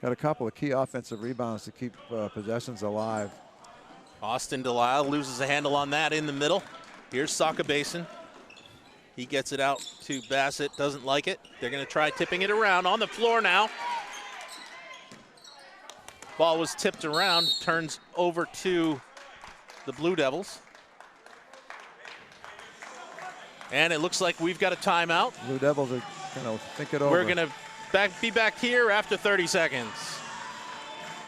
Got a couple of key offensive rebounds to keep possessions alive. Austin Delisle loses a handle on that in the middle. Here's Saka Basin. He gets it out to Bassett, doesn't like it. They're going to try tipping it around on the floor now. Ball was tipped around, turns over to the Blue Devils. And it looks like we've got a timeout. Blue Devils are going to think it over. We're going to be back here after 30 seconds.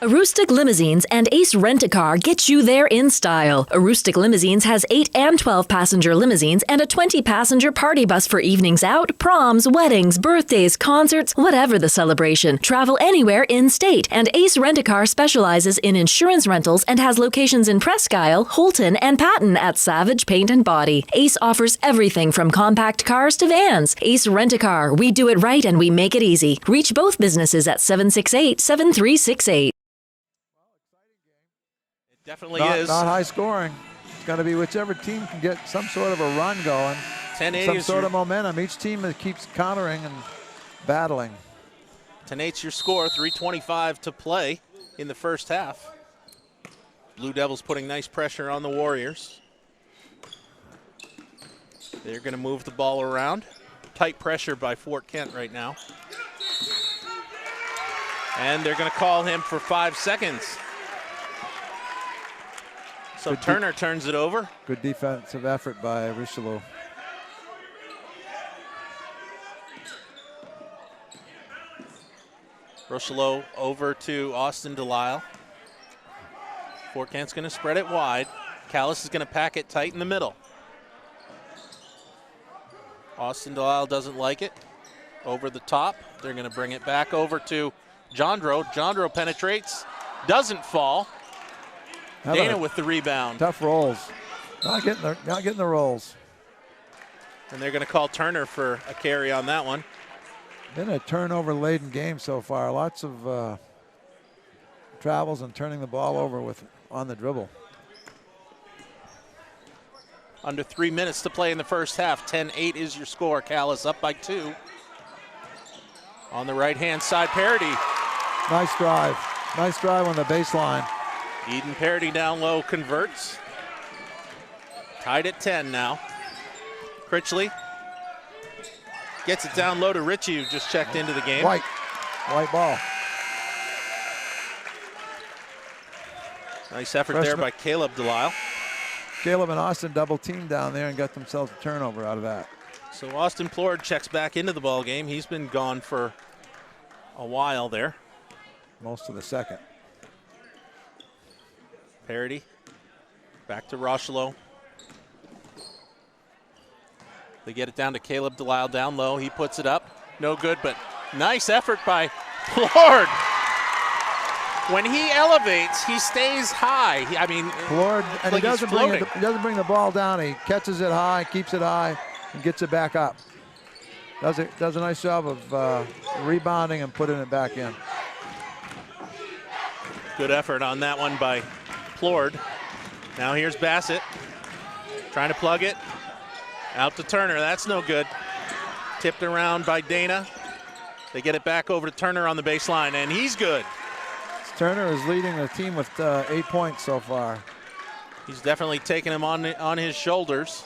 Aroostook Limousines and Ace Rent-A-Car get you there in style. Aroostook Limousines has 8 and 12 passenger limousines and a 20 passenger party bus for evenings out, proms, weddings, birthdays, concerts, whatever the celebration. Travel anywhere in-state. And Ace Rent-A-Car specializes in insurance rentals and has locations in Presque Isle, Holton, and Patten at Savage Paint and Body. Ace offers everything from compact cars to vans. Ace Rent-A-Car. We do it right and we make it easy. Reach both businesses at 768-7368. Definitely is. Not high scoring. It's going to be whichever team can get some sort of a run going. 10-8 some sort of momentum. Each team that keeps countering and battling. 10-8's your score. 3:25 to play in the first half. Blue Devils putting nice pressure on the Warriors. They're going to move the ball around. Tight pressure by Fort Kent right now. And they're going to call him for 5 seconds. So Turner turns it over. Good defensive effort by Richelieu. Richelieu over to Austin Delisle. Fort Kent's going to spread it wide. Calais is going to pack it tight in the middle. Austin Delisle doesn't like it. Over the top. They're going to bring it back over to Jondro. Jondro penetrates. Doesn't fall. Dana with the rebound. Tough rolls. Not getting the rolls. And they're going to call Turner for a carry on that one. Been a turnover-laden game so far. Lots of travels and turning the ball over on the dribble. Under 3 minutes to play in the first half. 10-8 is your score. Calais up by 2. On the right-hand side, Parody. Nice drive. Nice drive on the baseline. Eden Parody down low converts. Tied at 10 now. Critchley gets it down low to Ritchie, who just checked into the game. White ball. Nice effort there by Caleb Delisle. Caleb and Austin double teamed down there and got themselves a turnover out of that. So Austin Plord checks back into the ball game. He's been gone for a while there. Most of the second. Parody back to Rochelow. They get it down to Caleb Delisle down low. He puts it up. No good, but nice effort by Plord. When he elevates, he stays high. Plord, and like he doesn't bring the ball down. He catches it high, keeps it high, and gets it back up. Does a nice job of rebounding and putting it back in. Good effort on that one by Plord. Now here's Bassett trying to plug it out to Turner. That's no good. Tipped around by Dana. They get it back over to Turner on the baseline, and he's good. Turner is leading the team with 8 points so far. He's definitely taking him on his shoulders.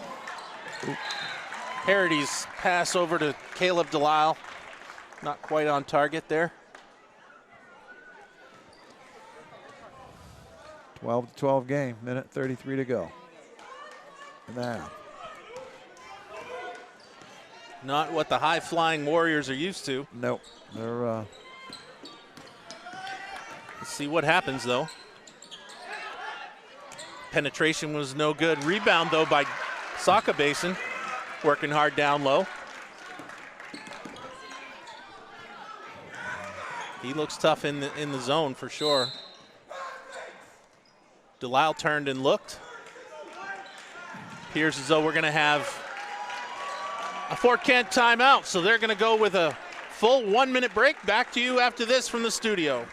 Parody's pass over to Caleb Delisle. Not quite on target there. 12-12 game, minute 33 to go. Now. Not what the high-flying Warriors are used to. Nope. They're Let's see what happens, though. Penetration was no good. Rebound, though, by Saka Basin. Working hard down low. He looks tough in the zone for sure. Delisle turned and looked. Appears as though we're going to have a Fort Kent timeout, so they're going to go with a full 1 minute break. Back to you after this from the studio.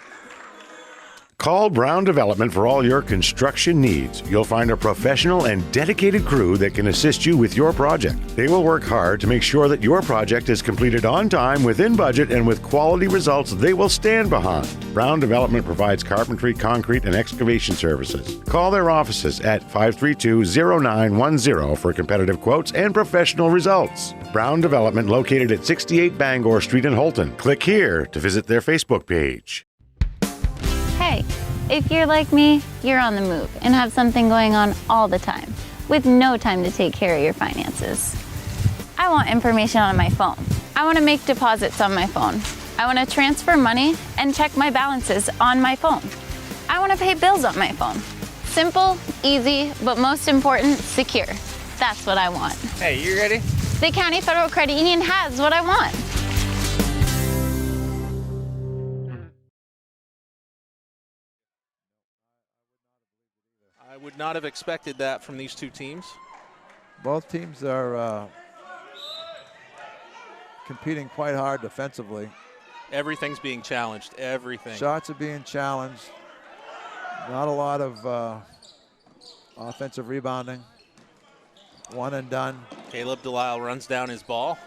Call Brown Development for all your construction needs. You'll find a professional and dedicated crew that can assist you with your project. They will work hard to make sure that your project is completed on time, within budget, and with quality results they will stand behind. Brown Development provides carpentry, concrete, and excavation services. Call their offices at 532-0910 for competitive quotes and professional results. Brown Development, located at 68 Bangor Street in Holton. Click here to visit their Facebook page. Hey, if you're like me, you're on the move and have something going on all the time with no time to take care of your finances. I want information on my phone. I want to make deposits on my phone. I want to transfer money and check my balances on my phone. I want to pay bills on my phone. Simple, easy, but most important, secure. That's what I want. Hey, you ready? The County Federal Credit Union has what I want. I would not have expected that from these two teams. Both teams are competing quite hard defensively. Everything's being challenged, everything. Shots are being challenged. Not a lot of offensive rebounding. One and done. Caleb Delisle runs down his ball,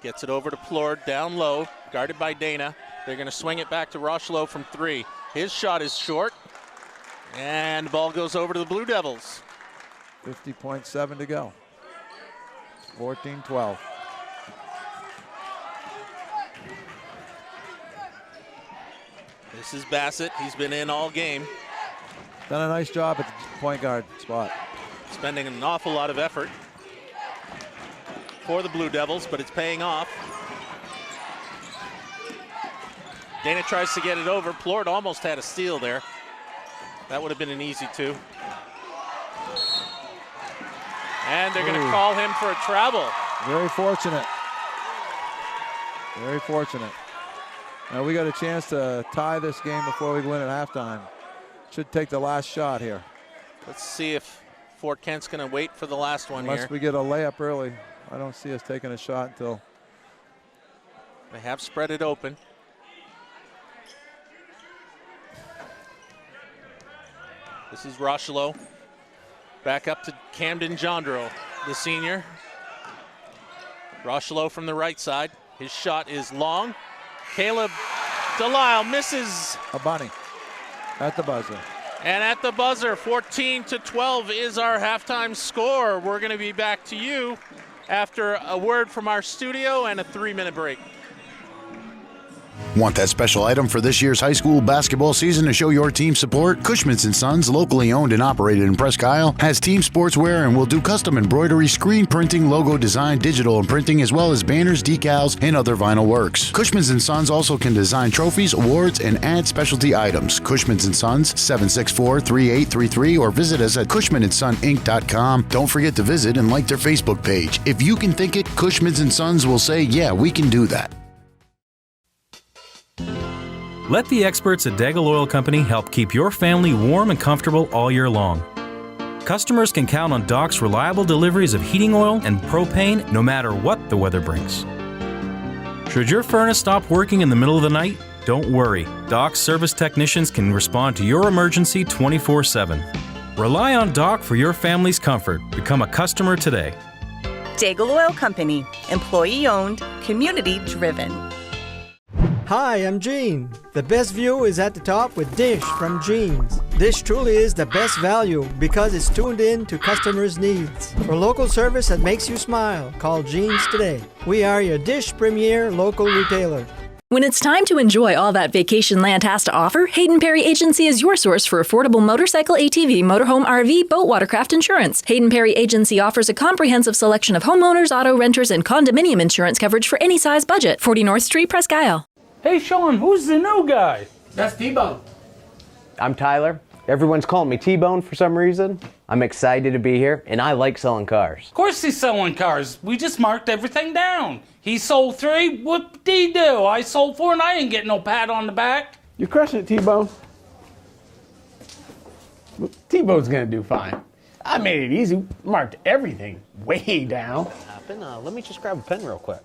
gets it over to Plord, down low, guarded by Dana. They're going to swing it back to Rocheleau from 3. His shot is short, and the ball goes over to the Blue Devils. 50.7 to go. 14-12. This is Bassett. He's been in all game. Done a nice job at the point guard spot. Spending an awful lot of effort for the Blue Devils, but it's paying off. Dana tries to get it over. Plord almost had a steal there. That would have been an easy 2. And they're going to call him for a travel. Very fortunate. Very fortunate. Now we got a chance to tie this game before we win at halftime. Should take the last shot here. Let's see if Fort Kent's going to wait for the last one here. Unless we get a layup early. I don't see us taking a shot until. They have spread it open. This is Rocheleau. Back up to Camden Jondro, the senior. Rocheleau from the right side. His shot is long. Caleb Delisle misses. A bunny at the buzzer. And at the buzzer, 14-12 is our halftime score. We're going to be back to you after a word from our studio and a 3-minute break. Want that special item for this year's high school basketball season to show your team support? Cushman's & Sons, locally owned and operated in Presque Isle, has team sportswear and will do custom embroidery, screen printing, logo design, digital and printing, as well as banners, decals, and other vinyl works. Cushman's & Sons also can design trophies, awards, and add specialty items. Cushman's & Sons, 764-3833, or visit us at cushmanandssoninc.com. Don't forget to visit and like their Facebook page. If you can think it, Cushman's & Sons will say, yeah, we can do that. Let the experts at Daigle Oil Company help keep your family warm and comfortable all year long. Customers can count on Doc's reliable deliveries of heating oil and propane no matter what the weather brings. Should your furnace stop working in the middle of the night? Don't worry. Doc's service technicians can respond to your emergency 24/7. Rely on Doc for your family's comfort. Become a customer today. Daigle Oil Company, employee-owned, community-driven. Hi, I'm Gene. The best view is at the top with Dish from Gene's. Dish truly is the best value because it's tuned in to customers' needs. For local service that makes you smile, call Gene's today. We are your Dish Premier local retailer. When it's time to enjoy all that vacation land has to offer, Hayden Perry Agency is your source for affordable motorcycle, ATV, motorhome, RV, boat, watercraft insurance. Hayden Perry Agency offers a comprehensive selection of homeowners, auto renters, and condominium insurance coverage for any size budget. 40 North Street, Presque Isle. Hey, Sean, who's the new guy? That's T-Bone. I'm Tyler. Everyone's calling me T-Bone for some reason. I'm excited to be here, and I like selling cars. Of course he's selling cars. We just marked everything down. He sold 3, whoop-dee-doo. I sold 4, and I didn't get no pat on the back. You're crushing it, T-Bone. T-Bone's gonna do fine. I made it easy. Marked everything way down. Let me just grab a pen real quick.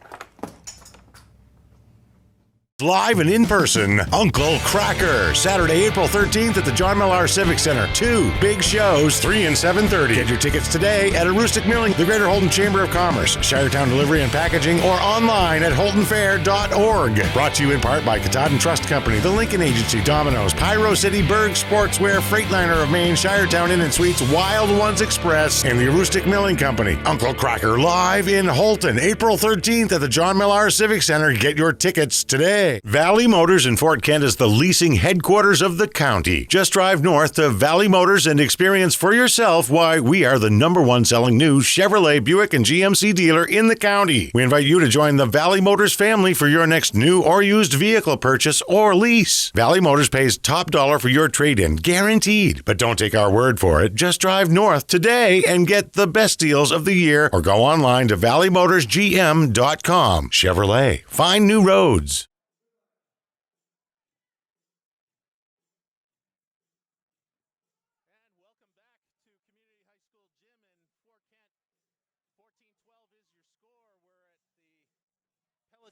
Live and in person, Uncle Cracker, Saturday, April 13th at the John Millar Civic Center. 2 big shows, 3 and 7:30. Get your tickets today at Aroostook Milling, the Greater Holton Chamber of Commerce, Shiretown Delivery and Packaging, or online at holtonfair.org. Brought to you in part by Katahdin Trust Company, the Lincoln Agency, Domino's, Pyro City, Berg Sportswear, Freightliner of Maine, Shiretown Inn and Suites, Wild Ones Express, and the Aroostook Milling Company. Uncle Cracker live in Holton, April 13th at the John Millar Civic Center. Get your tickets today. Chevrolet. Valley Motors in Fort Kent is the leasing headquarters of the county. Just drive north to Valley Motors and experience for yourself why we are the #1 selling new Chevrolet, Buick, and GMC dealer in the county. We invite you to join the Valley Motors family for your next new or used vehicle purchase or lease. Valley Motors pays top dollar for your trade-in, guaranteed. But don't take our word for it. Just drive north today and get the best deals of the year, or go online to valleymotorsgm.com. Chevrolet. Find new roads.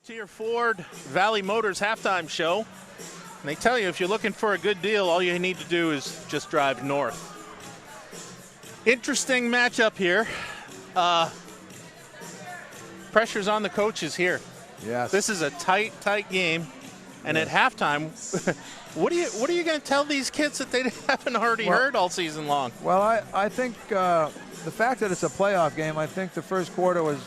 Tier Ford Valley Motors halftime show. And they tell you if you're looking for a good deal, all you need to do is just drive north. Interesting matchup here. Pressure's on the coaches here. Yes. This is a tight game. And at halftime, what are you going to tell these kids that they haven't already heard all season long? Well, I think the fact that it's a playoff game, I think the first quarter was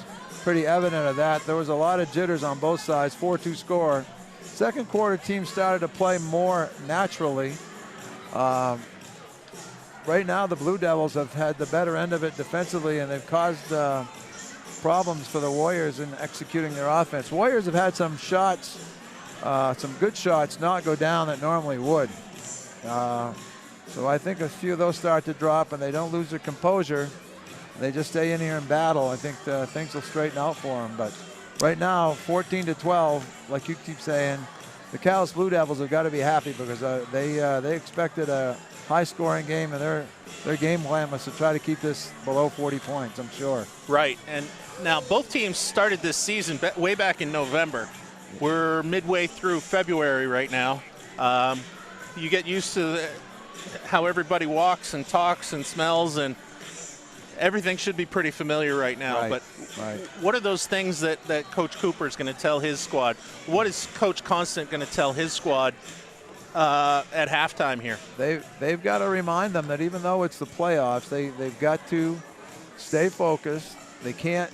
pretty evident of that. There was a lot of jitters on both sides, 4-2 score. Second quarter, teams started to play more naturally. Right now, the Blue Devils have had the better end of it defensively, and they've caused problems for the Warriors in executing their offense. Warriors have had some shots, some good shots not go down that normally would. So I think a few of those start to drop, and they don't lose their composure. They just stay in here and battle. I think things will straighten out for them. But right now, 14-12, like you keep saying, the Calais Blue Devils have got to be happy because they expected a high-scoring game, and their game plan was to try to keep this below 40 points, I'm sure. Right, and now both teams started this season way back in November. We're midway through February right now. You get used to how everybody walks and talks and smells, and everything should be pretty familiar right now. Right, but right. What are those things that Coach Cooper is going to tell his squad? What is Coach Constant going to tell his squad at halftime here? They've got to remind them that even though it's the playoffs, they've got to stay focused. They can't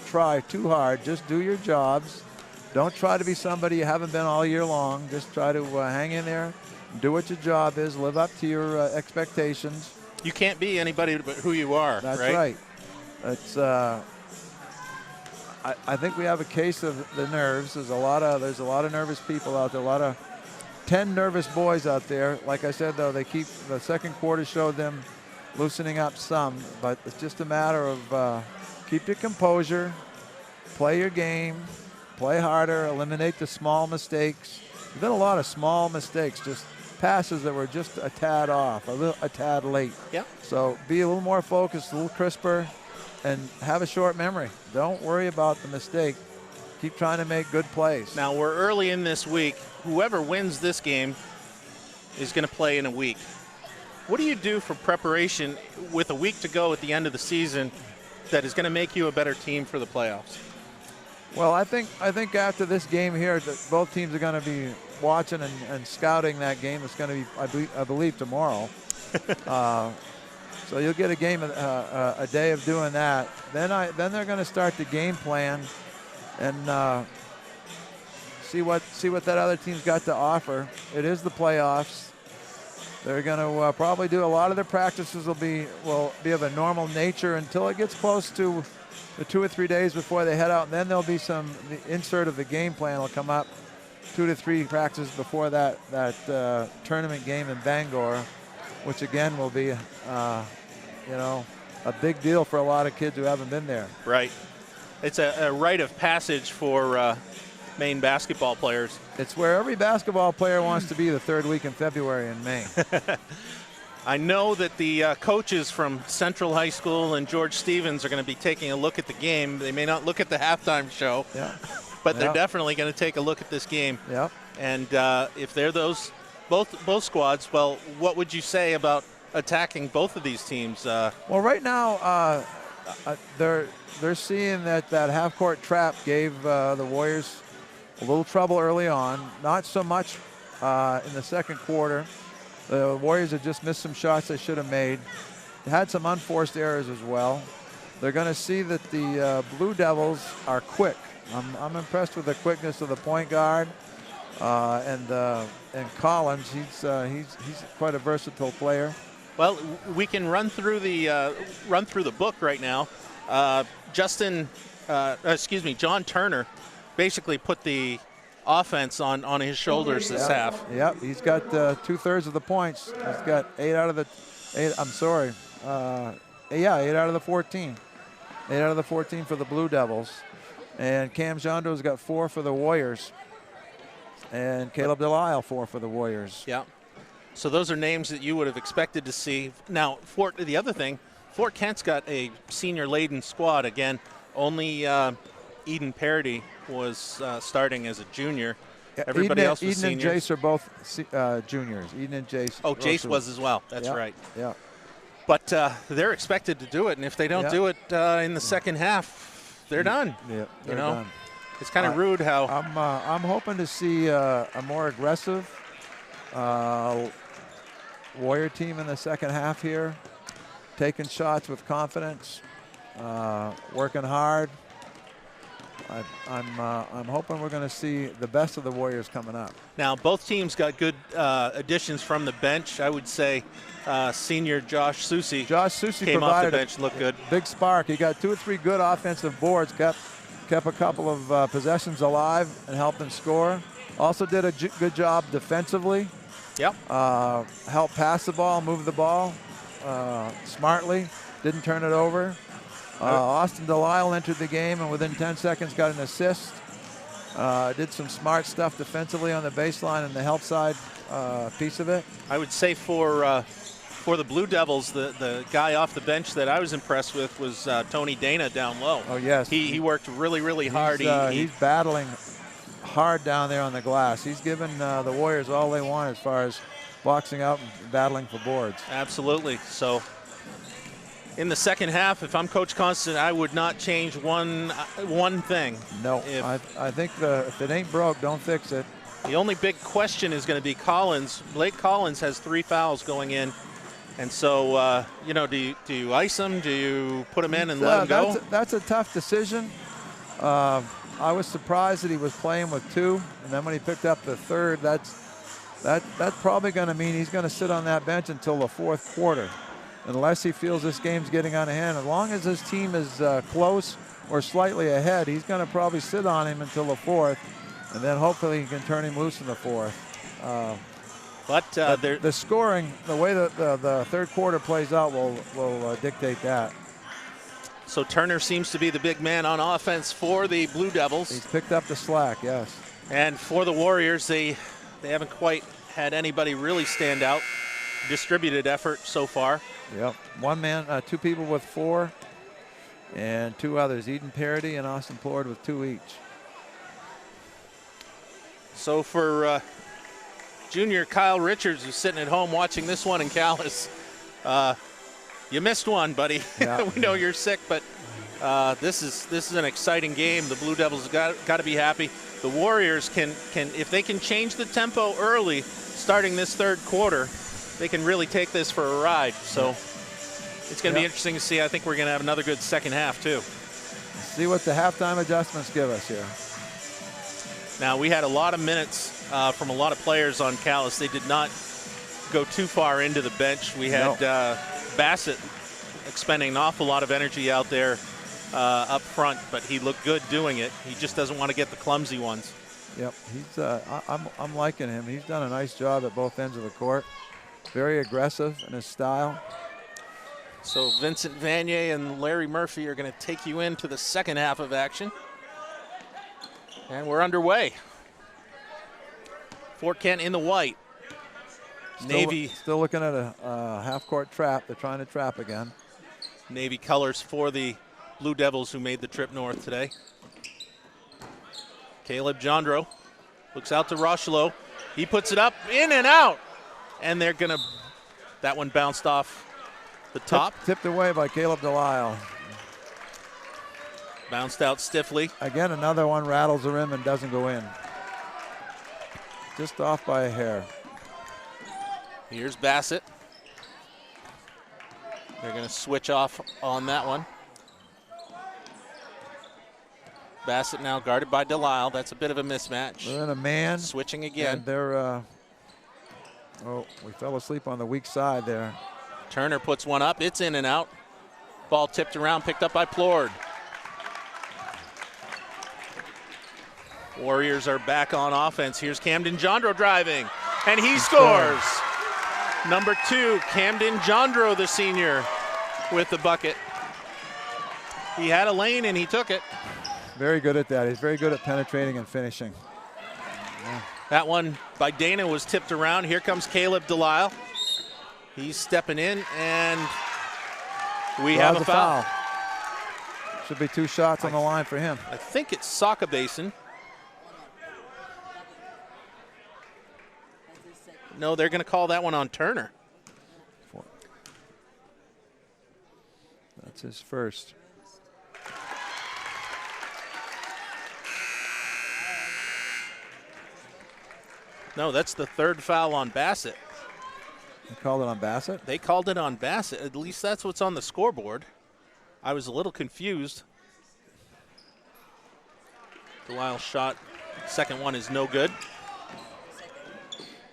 try too hard. Just do your jobs. Don't try to be somebody you haven't been all year long. Just try to hang in there, do what your job is, live up to your expectations. You can't be anybody but who you are. That's right. That's I think we have a case of the nerves. There's a lot of nervous people out there. 10 nervous boys out there. Like I said, though, the second quarter showed them loosening up some, but it's just a matter of keep your composure, play your game, play harder, eliminate the small mistakes. There's been a lot of small mistakes, just passes that were just a tad off, a tad late. Yeah. So be a little more focused, a little crisper, and have a short memory. Don't worry about the mistake. Keep trying to make good plays. Now, we're early in this week. Whoever wins this game is going to play in a week. What do you do for preparation with a week to go at the end of the season that is going to make you a better team for the playoffs? Well, I think after this game here, that both teams are going to be watching and scouting that game. It's going to be, I believe, tomorrow. So you'll get a game, a day of doing that. Then they're going to start the game plan and see what that other team's got to offer. It is the playoffs. They're going to probably do a lot of their practices will be of a normal nature until it gets close to the 2 or 3 days before they head out, and then there'll be the insert of the game plan will come up 2 to 3 practices before that tournament game in Bangor, which again will be a big deal for a lot of kids who haven't been there. Right. It's a rite of passage for Maine basketball players. It's where every basketball player wants to be the third week in February in Maine. I know that the coaches from Central High School and George Stevens are going to be taking a look at the game. They may not look at the halftime show, but they're definitely going to take a look at this game. Yeah. And if they're both squads, well, what would you say about attacking both of these teams? Well, right now they're seeing that half-court trap gave the Warriors a little trouble early on. Not so much in the second quarter. The Warriors have just missed some shots they should have made. They had some unforced errors as well. They're going to see that the Blue Devils are quick. I'm impressed with the quickness of the point guard. And Collins, he's quite a versatile player. Well, we can run through the book right now. John Turner basically put the offense on his shoulders this half. Yep, he's got 2/3 of the points. He's got 8 out of the 8. I'm sorry. 8 out of the 14. 8 out of the 14 for the Blue Devils. And Cam Jandro's got 4 for the Warriors. And Caleb Delisle 4 for the Warriors. Yeah. So those are names that you would have expected to see. Now, the other thing, Fort Kent's got a senior-laden squad. Again, only Eden Parody was starting as a junior. Everybody else was Eden seniors. and Jace are both juniors. Eden and Jace. Oh, Jace was as well. That's right. Yeah. But they're expected to do it, and if they don't do it in the second half, they're done. Yeah, they're done. It's kind of rude how I'm hoping to see a more aggressive Warrior team in the second half here, taking shots with confidence, working hard. I'm hoping we're going to see the best of the Warriors coming up. Now, both teams got good additions from the bench. I would say senior Josh Susi came off the bench, looked good. Big spark. He got 2 or 3 good offensive boards, kept a couple of possessions alive and helped them score. Also did a good job defensively. Yep. Helped pass the ball, move the ball smartly, didn't turn it over. Austin Delisle entered the game and within 10 seconds got an assist. Did some smart stuff defensively on the baseline and the help side piece of it. I would say for the Blue Devils, the guy off the bench that I was impressed with was Tony Dana down low. Oh, yes. He worked really hard. He's battling hard down there on the glass. He's given the Warriors all they want as far as boxing out and battling for boards. Absolutely. So in the second half, if I'm Coach Constant, I would not change one thing. No, I think if it ain't broke, don't fix it. The only big question is going to be Collins. Blake Collins has 3 fouls going in. And so, do you ice him? Do you put him in and let him go? That's a tough decision. I was surprised that he was playing with 2, and then when he picked up the 3rd, that's probably going to mean he's going to sit on that bench until the 4th quarter, unless he feels this game's getting out of hand. As long as his team is close or slightly ahead, he's going to probably sit on him until the 4th, and then hopefully he can turn him loose in the 4th. But the scoring, the way that the 3rd quarter plays out will dictate that. So Turner seems to be the big man on offense for the Blue Devils. He's picked up the slack, yes. And for the Warriors, they haven't quite had anybody really stand out. Distributed effort so far. Yep, 1 man, 2 people with 4, and 2 others, Eden Parody and Austin Plord with 2 each. So for junior Kyle Richards, who's sitting at home watching this one in Calais, you missed one, buddy. Yeah. We know you're sick, but this is an exciting game. The Blue Devils got to be happy. The Warriors can if they can change the tempo early, starting this 3rd quarter, they can really take this for a ride. So it's going to be interesting to see. I think we're going to have another good second half too. See what the halftime adjustments give us here. Now, we had a lot of minutes from a lot of players on Calais. They did not go too far into the bench. We had Bassett expending an awful lot of energy out there up front, but he looked good doing it. He just doesn't want to get the clumsy ones. Yep, I'm liking him. He's done a nice job at both ends of the court. Very aggressive in his style. So Vincent Vanier and Larry Murphy are going to take you into the second half of action. And we're underway. Fort Kent in the white. Navy still looking at a half-court trap. They're trying to trap again. Navy colors for the Blue Devils, who made the trip north today. Caleb Jandro looks out to Rocheleau. He puts it up, in and out. And they're going to, that one bounced off the top. Tipped away by Caleb Delisle. Bounced out stiffly. Again, another one rattles the rim and doesn't go in. Just off by a hair. Here's Bassett. They're going to switch off on that one. Bassett now guarded by Delisle. That's a bit of a mismatch. They're in a man. Switching again. And they're, oh, we fell asleep on the weak side there. Turner puts one up. It's in and out. Ball tipped around, picked up by Plord. Warriors are back on offense. Here's Camden Jondro driving, and he scores. Number 2, Camden Jondro, the senior, with the bucket. He had a lane, and he took it. Very good at that. He's very good at penetrating and finishing. Yeah. That one by Dana was tipped around. Here comes Caleb Delisle. He's stepping in, and we have a foul. Should be 2 shots on the line for him. I think it's Saka Basin. No, they're going to call that one on Turner. That's his first. No, that's the 3rd foul on Bassett. They called it on Bassett? They called it on Bassett. At least that's what's on the scoreboard. I was a little confused. Delisle's shot, second one is no good.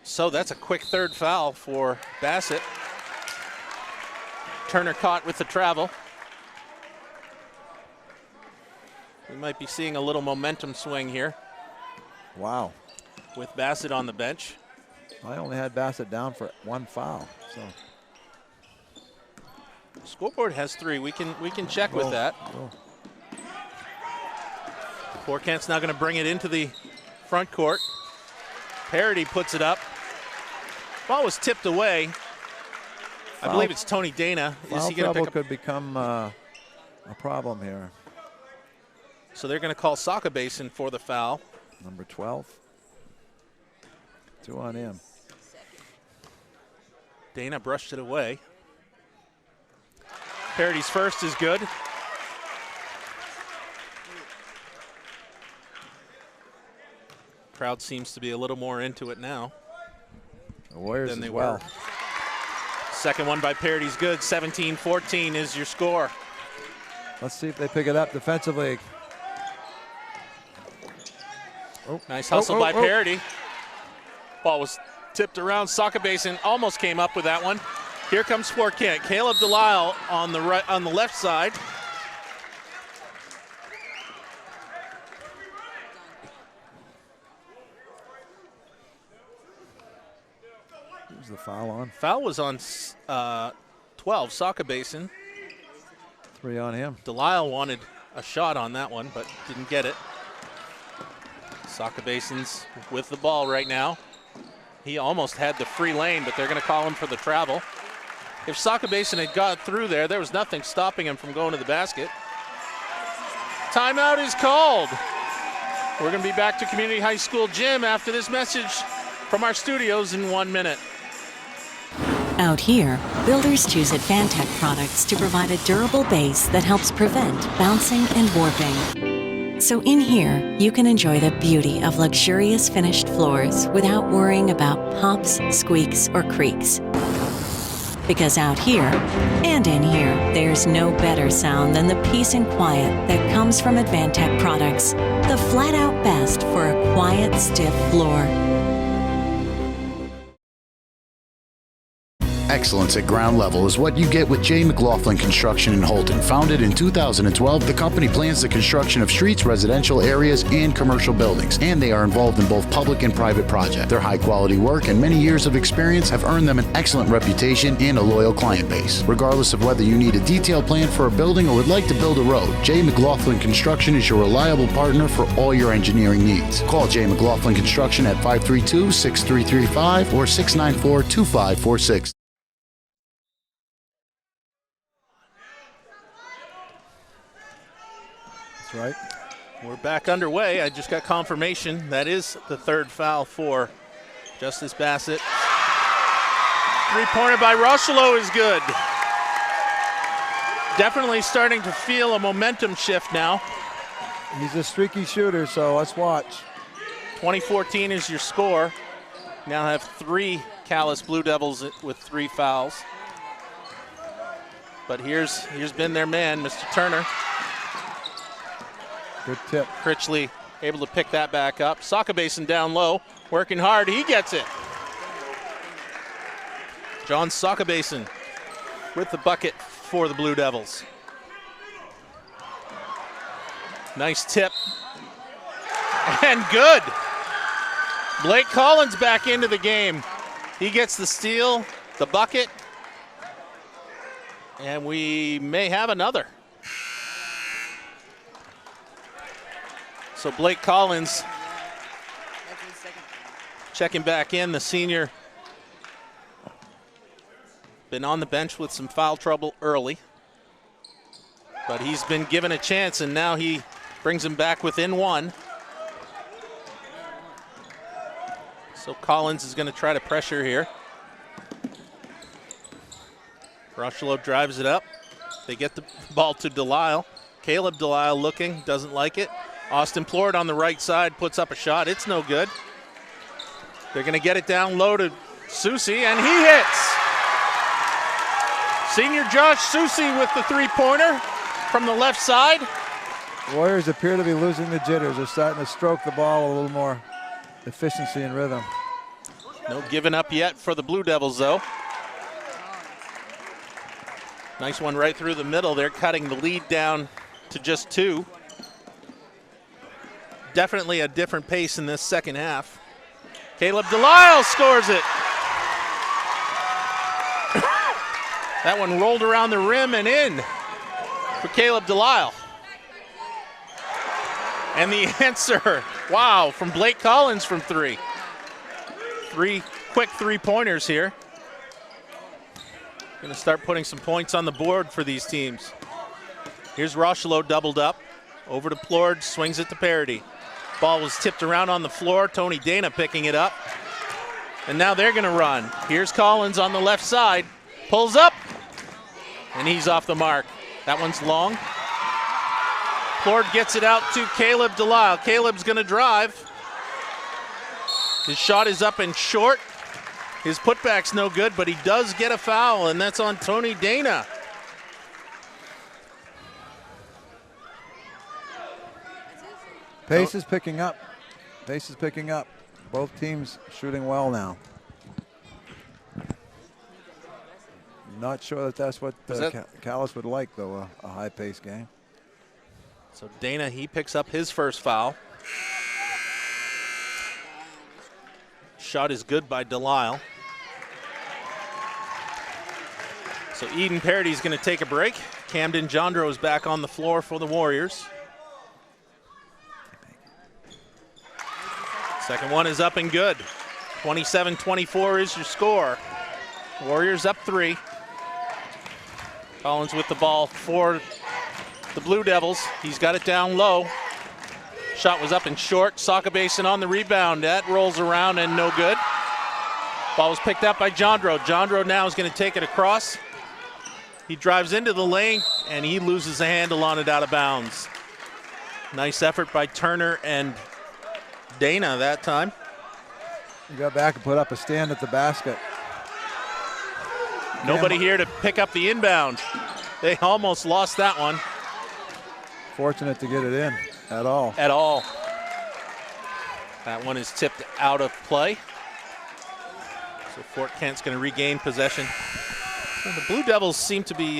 So that's a quick 3rd foul for Bassett. Turner caught with the travel. We might be seeing a little momentum swing here. Wow. With Bassett on the bench. I only had Bassett down for 1 foul. So scoreboard has 3. We can check with that. Fourcant's now going to bring it into the front court. Parity puts it up. Ball was tipped away. I believe it's Tony Dana. Is he going to pick up? Could become a problem here. So they're going to call Saka Basin for the foul. Number 12. 2 on him. Dana brushed it away. Parody's first is good. Crowd seems to be a little more into it now. The Warriors than they as well. were. Second one by Parody's good. 17-14 is your score. Let's see if they pick it up defensively. Oh. Nice hustle by Parody. Ball was tipped around. Saka Basin almost came up with that one. Here comes Fourcant. Caleb Delisle on the right, on the left side. Who's the foul on? Foul was on 12, Saka Basin. 3 on him. Delisle wanted a shot on that one, but didn't get it. Saka Basin's with the ball right now. He almost had the free lane, but they're going to call him for the travel. If Saka Basin had got through there was nothing stopping him from going to the basket. Timeout is called. We're going to be back to Community High School gym after this message from our studios in 1 minute. Out here, builders choose Advantech products to provide a durable base that helps prevent bouncing and warping. So in here, you can enjoy the beauty of luxurious finished floors without worrying about pops, squeaks, or creaks. Because out here, and in here, there's no better sound than the peace and quiet that comes from Advantech products. The flat-out best for a quiet, stiff floor. Excellence at ground level is what you get with J. McLaughlin Construction in Holton. Founded in 2012, the company plans the construction of streets, residential areas, and commercial buildings, and they are involved in both public and private projects. Their high-quality work and many years of experience have earned them an excellent reputation and a loyal client base. Regardless of whether you need a detailed plan for a building or would like to build a road, J. McLaughlin Construction is your reliable partner for all your engineering needs. Call J. McLaughlin Construction at 532-6335 or 694-2546. Right. We're back underway. I just got confirmation that is the 3rd foul for Justice Bassett. 3-pointer by Rocheleau is good. Definitely starting to feel a momentum shift now. He's a streaky shooter, so let's watch. 2014 is your score. Now have 3 Calais Blue Devils with 3 fouls. But here's been their man, Mr. Turner. Good tip. Critchley able to pick that back up. Soccer Basin down low, working hard. He gets it. John Soccer Basin with the bucket for the Blue Devils. Nice tip. And good. Blake Collins back into the game. He gets the steal, the bucket, and we may have another. So Blake Collins checking back in, the senior. Been on the bench with some foul trouble early, but he's been given a chance, and now he brings him back within one. So Collins is going to try to pressure here. Rocheleau drives it up. They get the ball to Delisle. Caleb Delisle looking, doesn't like it. Austin Plord on the right side puts up a shot. It's no good. They're going to get it down low to Susi, and he hits. Senior Josh Susi with the three-pointer from the left side. Warriors appear to be losing the jitters. They're starting to stroke the ball a little more efficiency and rhythm. No giving up yet for the Blue Devils, though. Nice one right through the middle. They're cutting the lead down to just 2. Definitely a different pace in this second half. Caleb Delisle scores it. That one rolled around the rim and in for Caleb Delisle. And the answer, wow, from Blake Collins from 3. 3 quick three-pointers here. Going to start putting some points on the board for these teams. Here's Rocheleau doubled up. Over to Plord, swings it to Parody. Ball was tipped around on the floor. Tony Dana picking it up. And now they're going to run. Here's Collins on the left side. Pulls up, and he's off the mark. That one's long. Plord gets it out to Caleb Delisle. Caleb's going to drive. His shot is up and short. His putback's no good, but he does get a foul, and that's on Tony Dana. Pace is picking up. Pace is picking up. Both teams shooting well now. Not sure that that's what Calais would like, though, a high-paced game. So Dana, he picks up his first foul. Shot is good by Delisle. So Eden Parody's going to take a break. Camden Jondro is back on the floor for the Warriors. Second one is up and good. 27-24 is your score. Warriors up 3. Collins with the ball for the Blue Devils. He's got it down low. Shot was up and short. Soccer Basin on the rebound. That rolls around and no good. Ball was picked up by Jondro. Jondro now is going to take it across. He drives into the lane and he loses a handle on it out of bounds. Nice effort by Turner and Dana that time. He got back and put up a stand at the basket. Nobody here to pick up the inbound. They almost lost that one. Fortunate to get it in at all. At all. That one is tipped out of play. So Fort Kent's going to regain possession. So the Blue Devils seem to be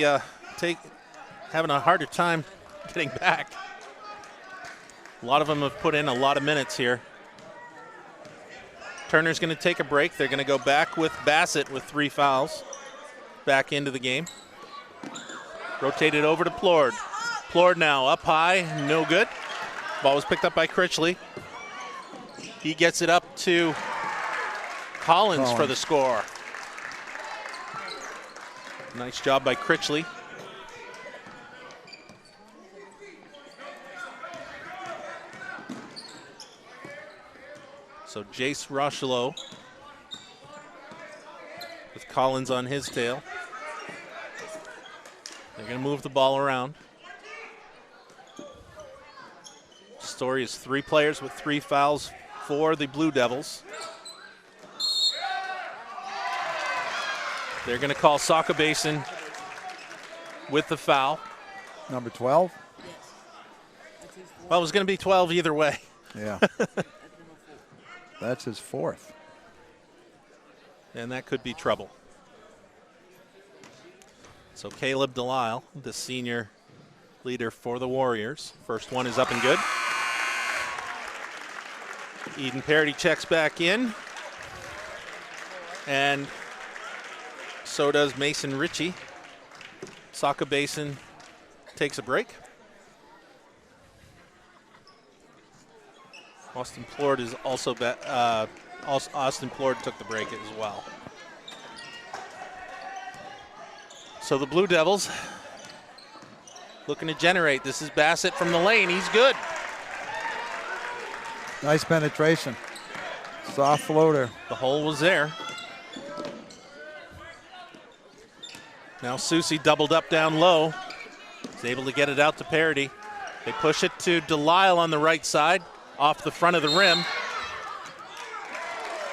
having a harder time getting back. A lot of them have put in a lot of minutes here. Turner's going to take a break. They're going to go back with Bassett with 3 fouls. Back into the game. Rotated over to Plord. Plord now up high, no good. Ball was picked up by Critchley. He gets it up to Collins for the score. Nice job by Critchley. So Jace Rocheleau with Collins on his tail. They're going to move the ball around. Story is 3 players with 3 fouls for the Blue Devils. They're going to call Soccer Basin with the foul. Number 12? Well, it was going to be 12 either way. Yeah. That's his 4th. And that could be trouble. So Caleb Delisle, the senior leader for the Warriors. First one is up and good. Eden Parody checks back in. And so does Mason Ritchie. Saca Basin takes a break. Austin Plord is also Austin Plord took the break as well. So the Blue Devils looking to generate. This is Bassett from the lane. He's good. Nice penetration. Soft floater. The hole was there. Now Susie doubled up down low. He's able to get it out to Parody. They push it to Delisle on the right side, off the front of the rim.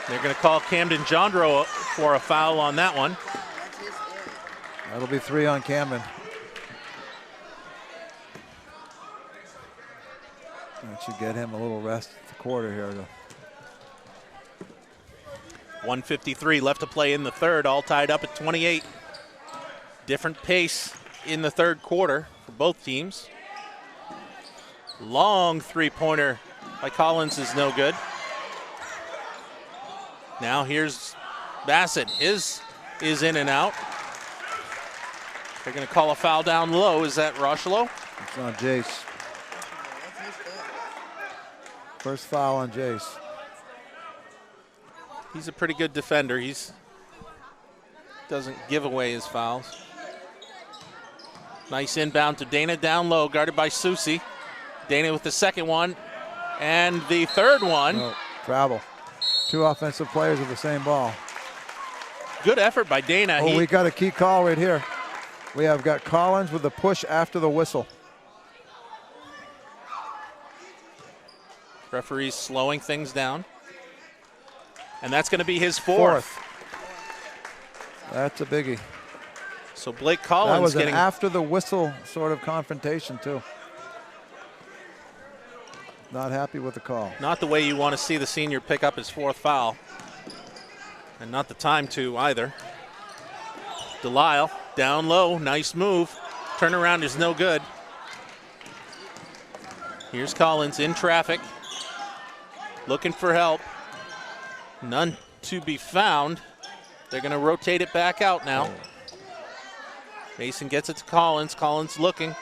They're going to call Camden Jondro for a foul on that one. That'll be 3 on Camden. That should get him a little rest at the quarter here, though. 1:53 left to play in the third, all tied up at 28. Different pace in the third quarter for both teams. Long three-pointer by Collins is no good. Now here's Bassett. His is in and out. They're going to call a foul down low. Is that Rochelo? It's on Jace. First foul on Jace. He's a pretty good defender. He's doesn't give away his fouls. Nice inbound to Dana down low, guarded by Susie. Dana with the second one. And the third one. No, travel. 2 offensive players with the same ball. Good effort by Dana. Oh, we got a key call right here. We have got Collins with the push after the whistle. Referee's slowing things down. And that's going to be his 4th. That's a biggie. So Blake Collins that was getting an after the whistle sort of confrontation too. Not happy with the call. Not the way you want to see the senior pick up his 4th foul. And not the time to either. Delisle down low, nice move. Turnaround is no good. Here's Collins in traffic. Looking for help. None to be found. They're going to rotate it back out now. Mason gets it to Collins. Collins looking.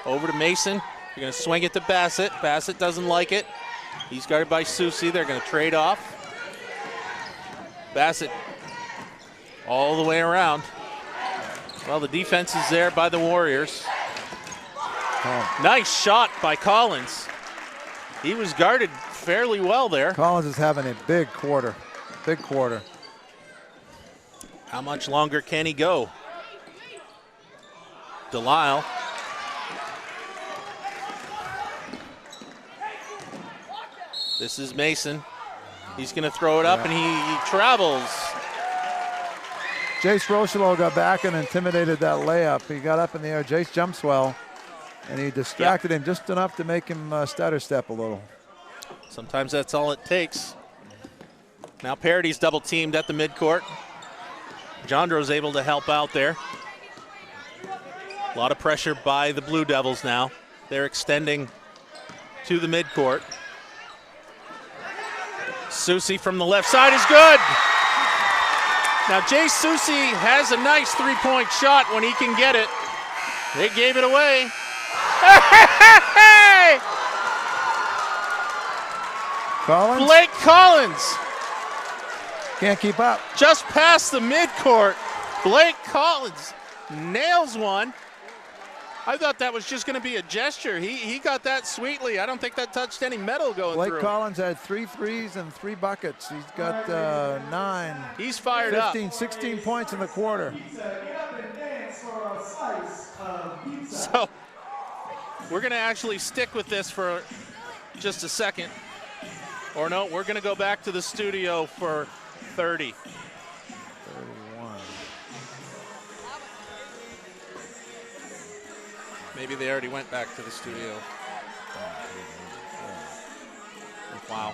Over to Mason. They're going to swing it to Bassett. Bassett doesn't like it. He's guarded by Susie. They're going to trade off. Bassett all the way around. Well, the defense is there by the Warriors. Nice shot by Collins. He was guarded fairly well there. Collins is having a big quarter. Big quarter. How much longer can he go? Delisle. This is Mason. He's going to throw it up, and he travels. Jace Rochelo got back and intimidated that layup. He got up in the air. Jace jumps well, and he distracted him just enough to make him stutter step a little. Sometimes that's all it takes. Now Parody's double teamed at the midcourt. Jondro's able to help out there. A lot of pressure by the Blue Devils now. They're extending to the midcourt. Susie from the left side is good. Now Jay Susie has a nice three-point shot when he can get it. They gave it away. Collins? Blake Collins. Can't keep up. Just past the midcourt. Blake Collins nails one. I thought that was just going to be a gesture. He got that sweetly. I don't think that touched any metal going Blake through. Collins had 3 threes and 3 buckets. He's got 9. He's fired 15, 16 points in the quarter. So we're going to actually stick with this for just a second. Or no, we're going to go back to the studio for 30. 31. Maybe they already went back to the studio. Wow.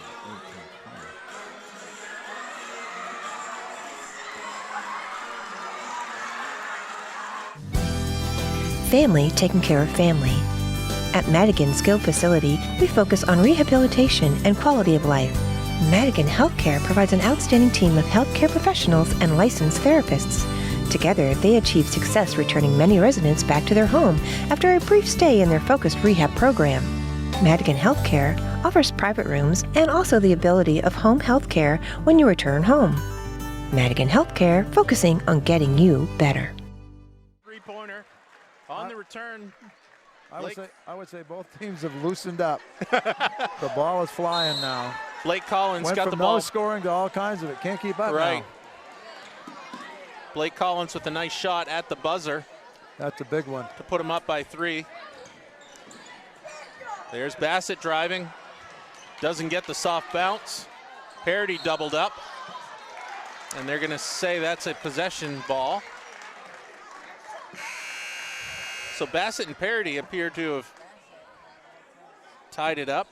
Family taking care of family. At Madigan Skilled Facility, we focus on rehabilitation and quality of life. Madigan Healthcare provides an outstanding team of healthcare professionals and licensed therapists. Together, they achieve success returning many residents back to their home after a brief stay in their focused rehab program. Madigan Healthcare offers private rooms and also the ability of home health care when you return home. Madigan Healthcare, focusing on getting you better. Three-pointer on the return. I would say both teams have loosened up. The ball is flying now. Blake Collins Went got from the ball. no scoring to all kinds of it. Can't keep up Right. now. Blake Collins with a nice shot at the buzzer. That's a big one. To put him up by 3. There's Bassett driving. Doesn't get the soft bounce. Parity doubled up. And they're going to say that's a possession ball. So Bassett and Parity appear to have tied it up.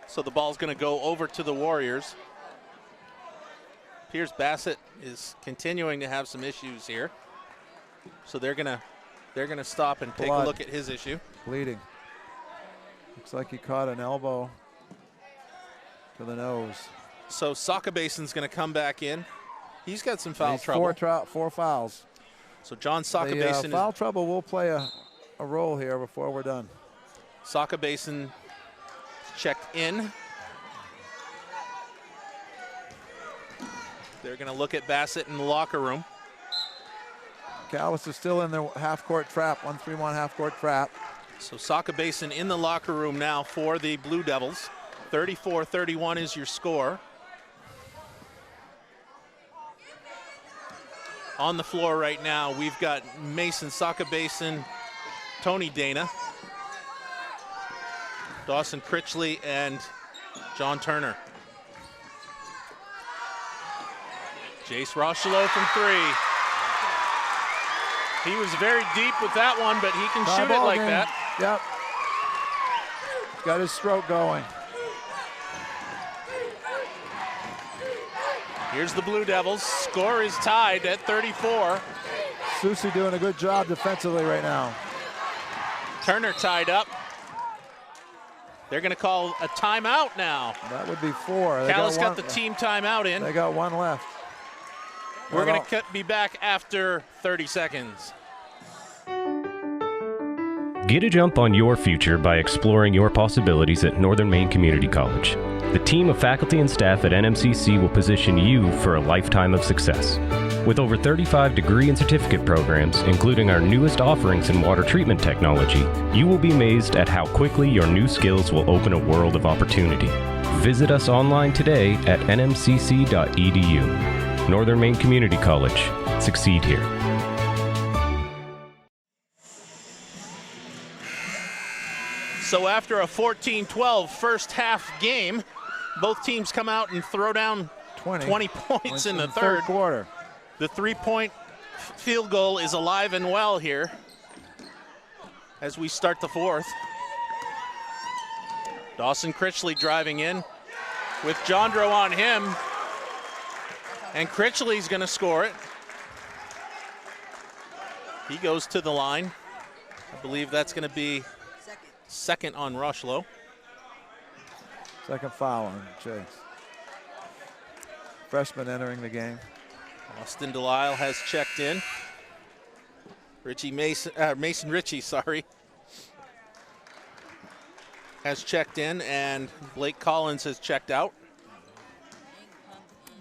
So the ball's going to go over to the Warriors. Appears Bassett is continuing to have some issues here. So they're going to stop and take a look at his issue. Bleeding. Looks like he caught an elbow to the nose. So Saka Basin's going to come back in. He's got some foul trouble. Four fouls. So John Saka Basin. Foul trouble will play a role here before we're done. Saka Basin checked in. They're going to look at Bassett in the locker room. Calais is still in the half-court trap, 1-3-1 half-court trap. So Saka Basin in the locker room now for the Blue Devils. 34-31 is your score. On the floor right now, we've got Mason, Saka Basin, Tony Dana, Dawson Critchley, and John Turner. Jace Rochelot from 3. He was very deep with that one, but he can shoot it like that. Yep. Got his stroke going. Here's the Blue Devils. Score is tied at 34. Susie doing a good job defensively right now. Turner tied up. They're going to call a timeout now. That would be 4. Calais got the team timeout in. They got 1 left. We're going to be back after 30 seconds. Get a jump on your future by exploring your possibilities at Northern Maine Community College. The team of faculty and staff at NMCC will position you for a lifetime of success. With over 35 degree and certificate programs, including our newest offerings in water treatment technology, you will be amazed at how quickly your new skills will open a world of opportunity. Visit us online today at nmcc.edu. Northern Maine Community College. Succeed here. So after a 14-12 first half game, both teams come out and throw down 20 points in the third quarter. The 3-point field goal is alive and well here as we start the fourth. Dawson Critchley driving in with Jondro on him, and Critchley's going to score it. He goes to the line. I believe that's going to be second on Rochelot. Second foul on Chase. Freshman entering the game. Austin Delisle has checked in. Mason Ritchie, has checked in, and Blake Collins has checked out.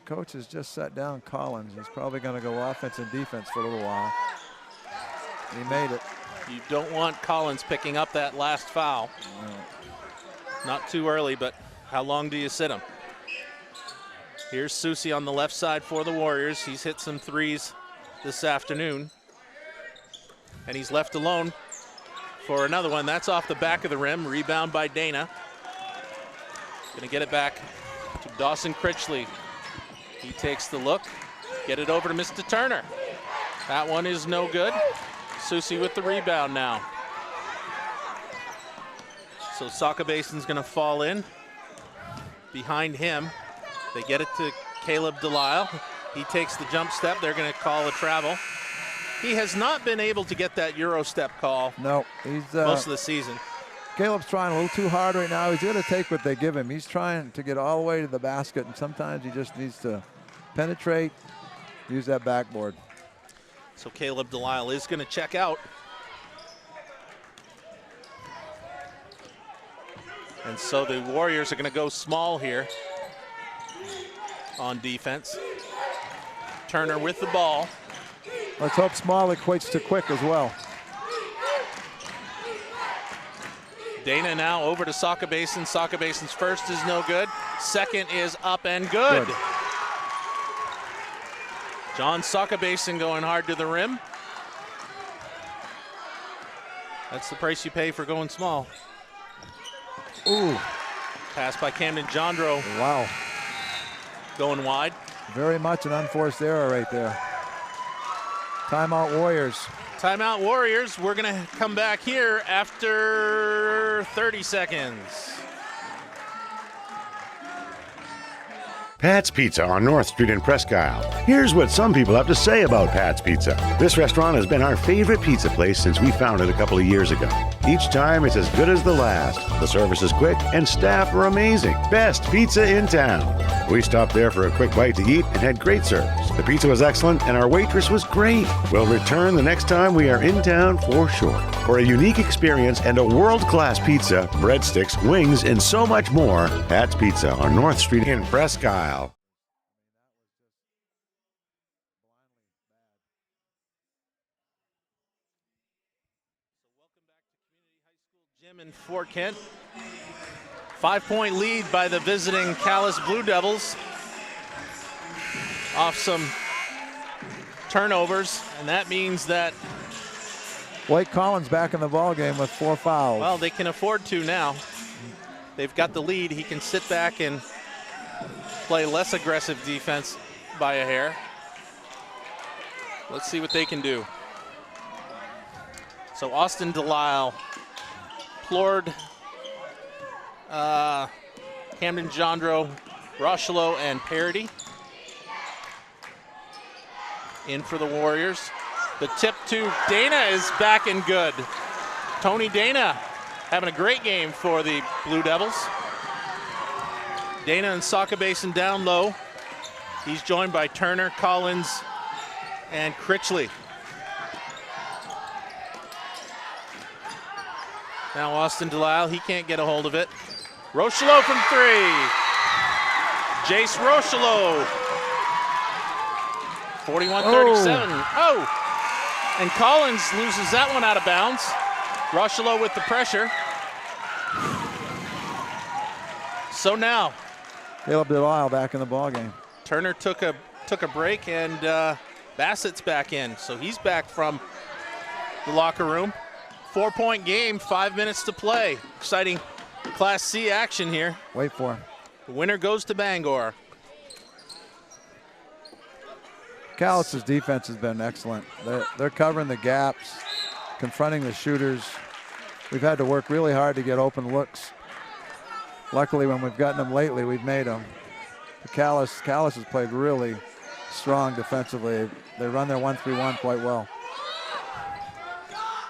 Coach has just sat down Collins. He's probably going to go offense and defense for a little while. He made it. You don't want Collins picking up that last foul. No. Not too early, but how long do you sit him? Here's Susie on the left side for the Warriors. He's hit some threes this afternoon. And he's left alone for another one. That's off the back of the rim. Rebound by Dana. Gonna get it back to Dawson Critchley. He takes the look. Get it over to Mr. Turner. That one is no good. Susi with the rebound now. So Saka Basin's going to fall in. Behind him, they get it to Caleb Delisle. He takes the jump step. They're going to call a travel. He has not been able to get that Euro step call. No, he's most of the season. Caleb's trying a little too hard right now. He's going to take what they give him. He's trying to get all the way to the basket, and sometimes he just needs to penetrate, use that backboard. So Caleb Delisle is going to check out. And so the Warriors are going to go small here on defense. Turner with the ball. Let's hope small equates to quick as well. Dana now over to Saka Basin. Saka Basin's first is no good. Second is up and good. John Saka Basin going hard to the rim. That's the price you pay for going small. Ooh. Pass by Camden Jandro. Wow. Going wide. Very much an unforced error right there. Timeout Warriors. Timeout Warriors. We're going to come back here after 30 seconds. Pat's Pizza on North Street in Presque Isle. Here's what some people have to say about Pat's Pizza. This restaurant has been our favorite pizza place since we found it a couple of years ago. Each time it's as good as the last. The service is quick and staff are amazing. Best pizza in town. We stopped there for a quick bite to eat and had great service. The pizza was excellent and our waitress was great. We'll return the next time we are in town for sure. For a unique experience and a world-class pizza, breadsticks, wings, and so much more, Pat's Pizza on North Street in Presque Isle. Jim in Fort Kent. 5-point lead by the visiting Calais Blue Devils. Off some turnovers, and that means that Blake Collins back in the ballgame with 4 fouls. well, they can afford to now. They've got the lead. He can sit back and play less aggressive defense by a hair. Let's see what they can do. So Austin Delisle, Plord, Camden Jandro, Rocheleau, and Parody in for the Warriors. The tip to Dana is back and good. Tony Dana having a great game for the Blue Devils. Dana and Saka Basin down low. He's joined by Turner, Collins, and Critchley. Now Austin Delisle, he can't get a hold of it. Rocheleau from 3. Jace Rocheleau. 41-37. Oh! And Collins loses that one out of bounds. Rocheleau with the pressure. So now Caleb Delisle back in the ballgame. Turner took a break, and Bassett's back in. So he's back from the locker room. 4-point game, 5 minutes to play. Exciting Class C action here. Wait for him. The winner goes to Bangor. Calais' defense has been excellent. They're covering the gaps, confronting the shooters. We've had to work really hard to get open looks. Luckily, when we've gotten them lately, we've made them. Calais has played really strong defensively. They run their 1-3-1 quite well.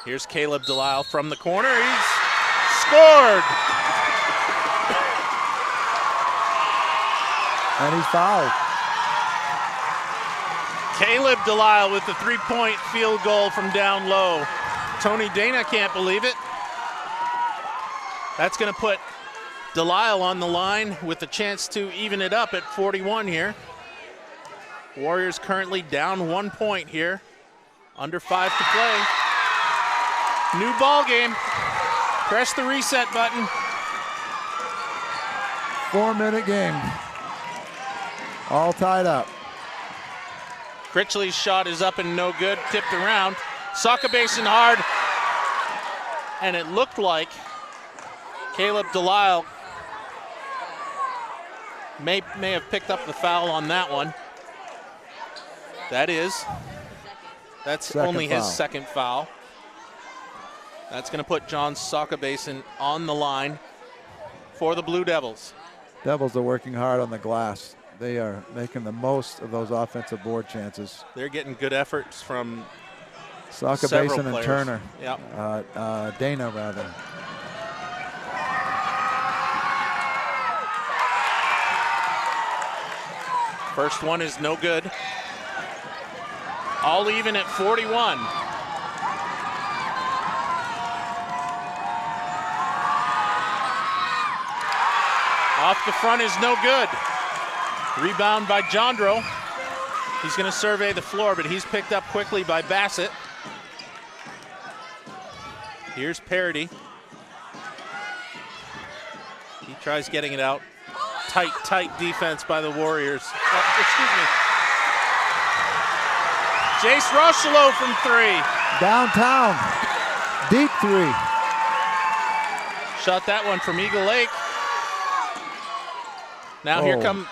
Here's Caleb Delisle from the corner. He's scored! And he's fouled. Caleb Delisle with the 3-point field goal from down low. Tony Dana can't believe it. That's going to put Delisle on the line with a chance to even it up at 41 here. Warriors currently down 1 point here. Under 5 to play. New ball game. Press the reset button. 4-minute game. All tied up. Critchley's shot is up and no good. Tipped around. Saka Basin hard. And it looked like Caleb Delisle may have picked up the foul on that one. That's only his second foul. That's going to put John Sokabasin on the line for the Blue Devils. Devils are working hard on the glass. They are making the most of those offensive board chances. They're getting good efforts from Sokabasin and players. Turner. Yep. Dana, rather. First one is no good. All even at 41. Off the front is no good. Rebound by Jandro. He's going to survey the floor, but he's picked up quickly by Bassett. Here's Parody. He tries getting it out. Tight defense by the Warriors. Excuse me. Jace Rocheleau from 3. Downtown. Deep 3. Shot that one from Eagle Lake. Now here come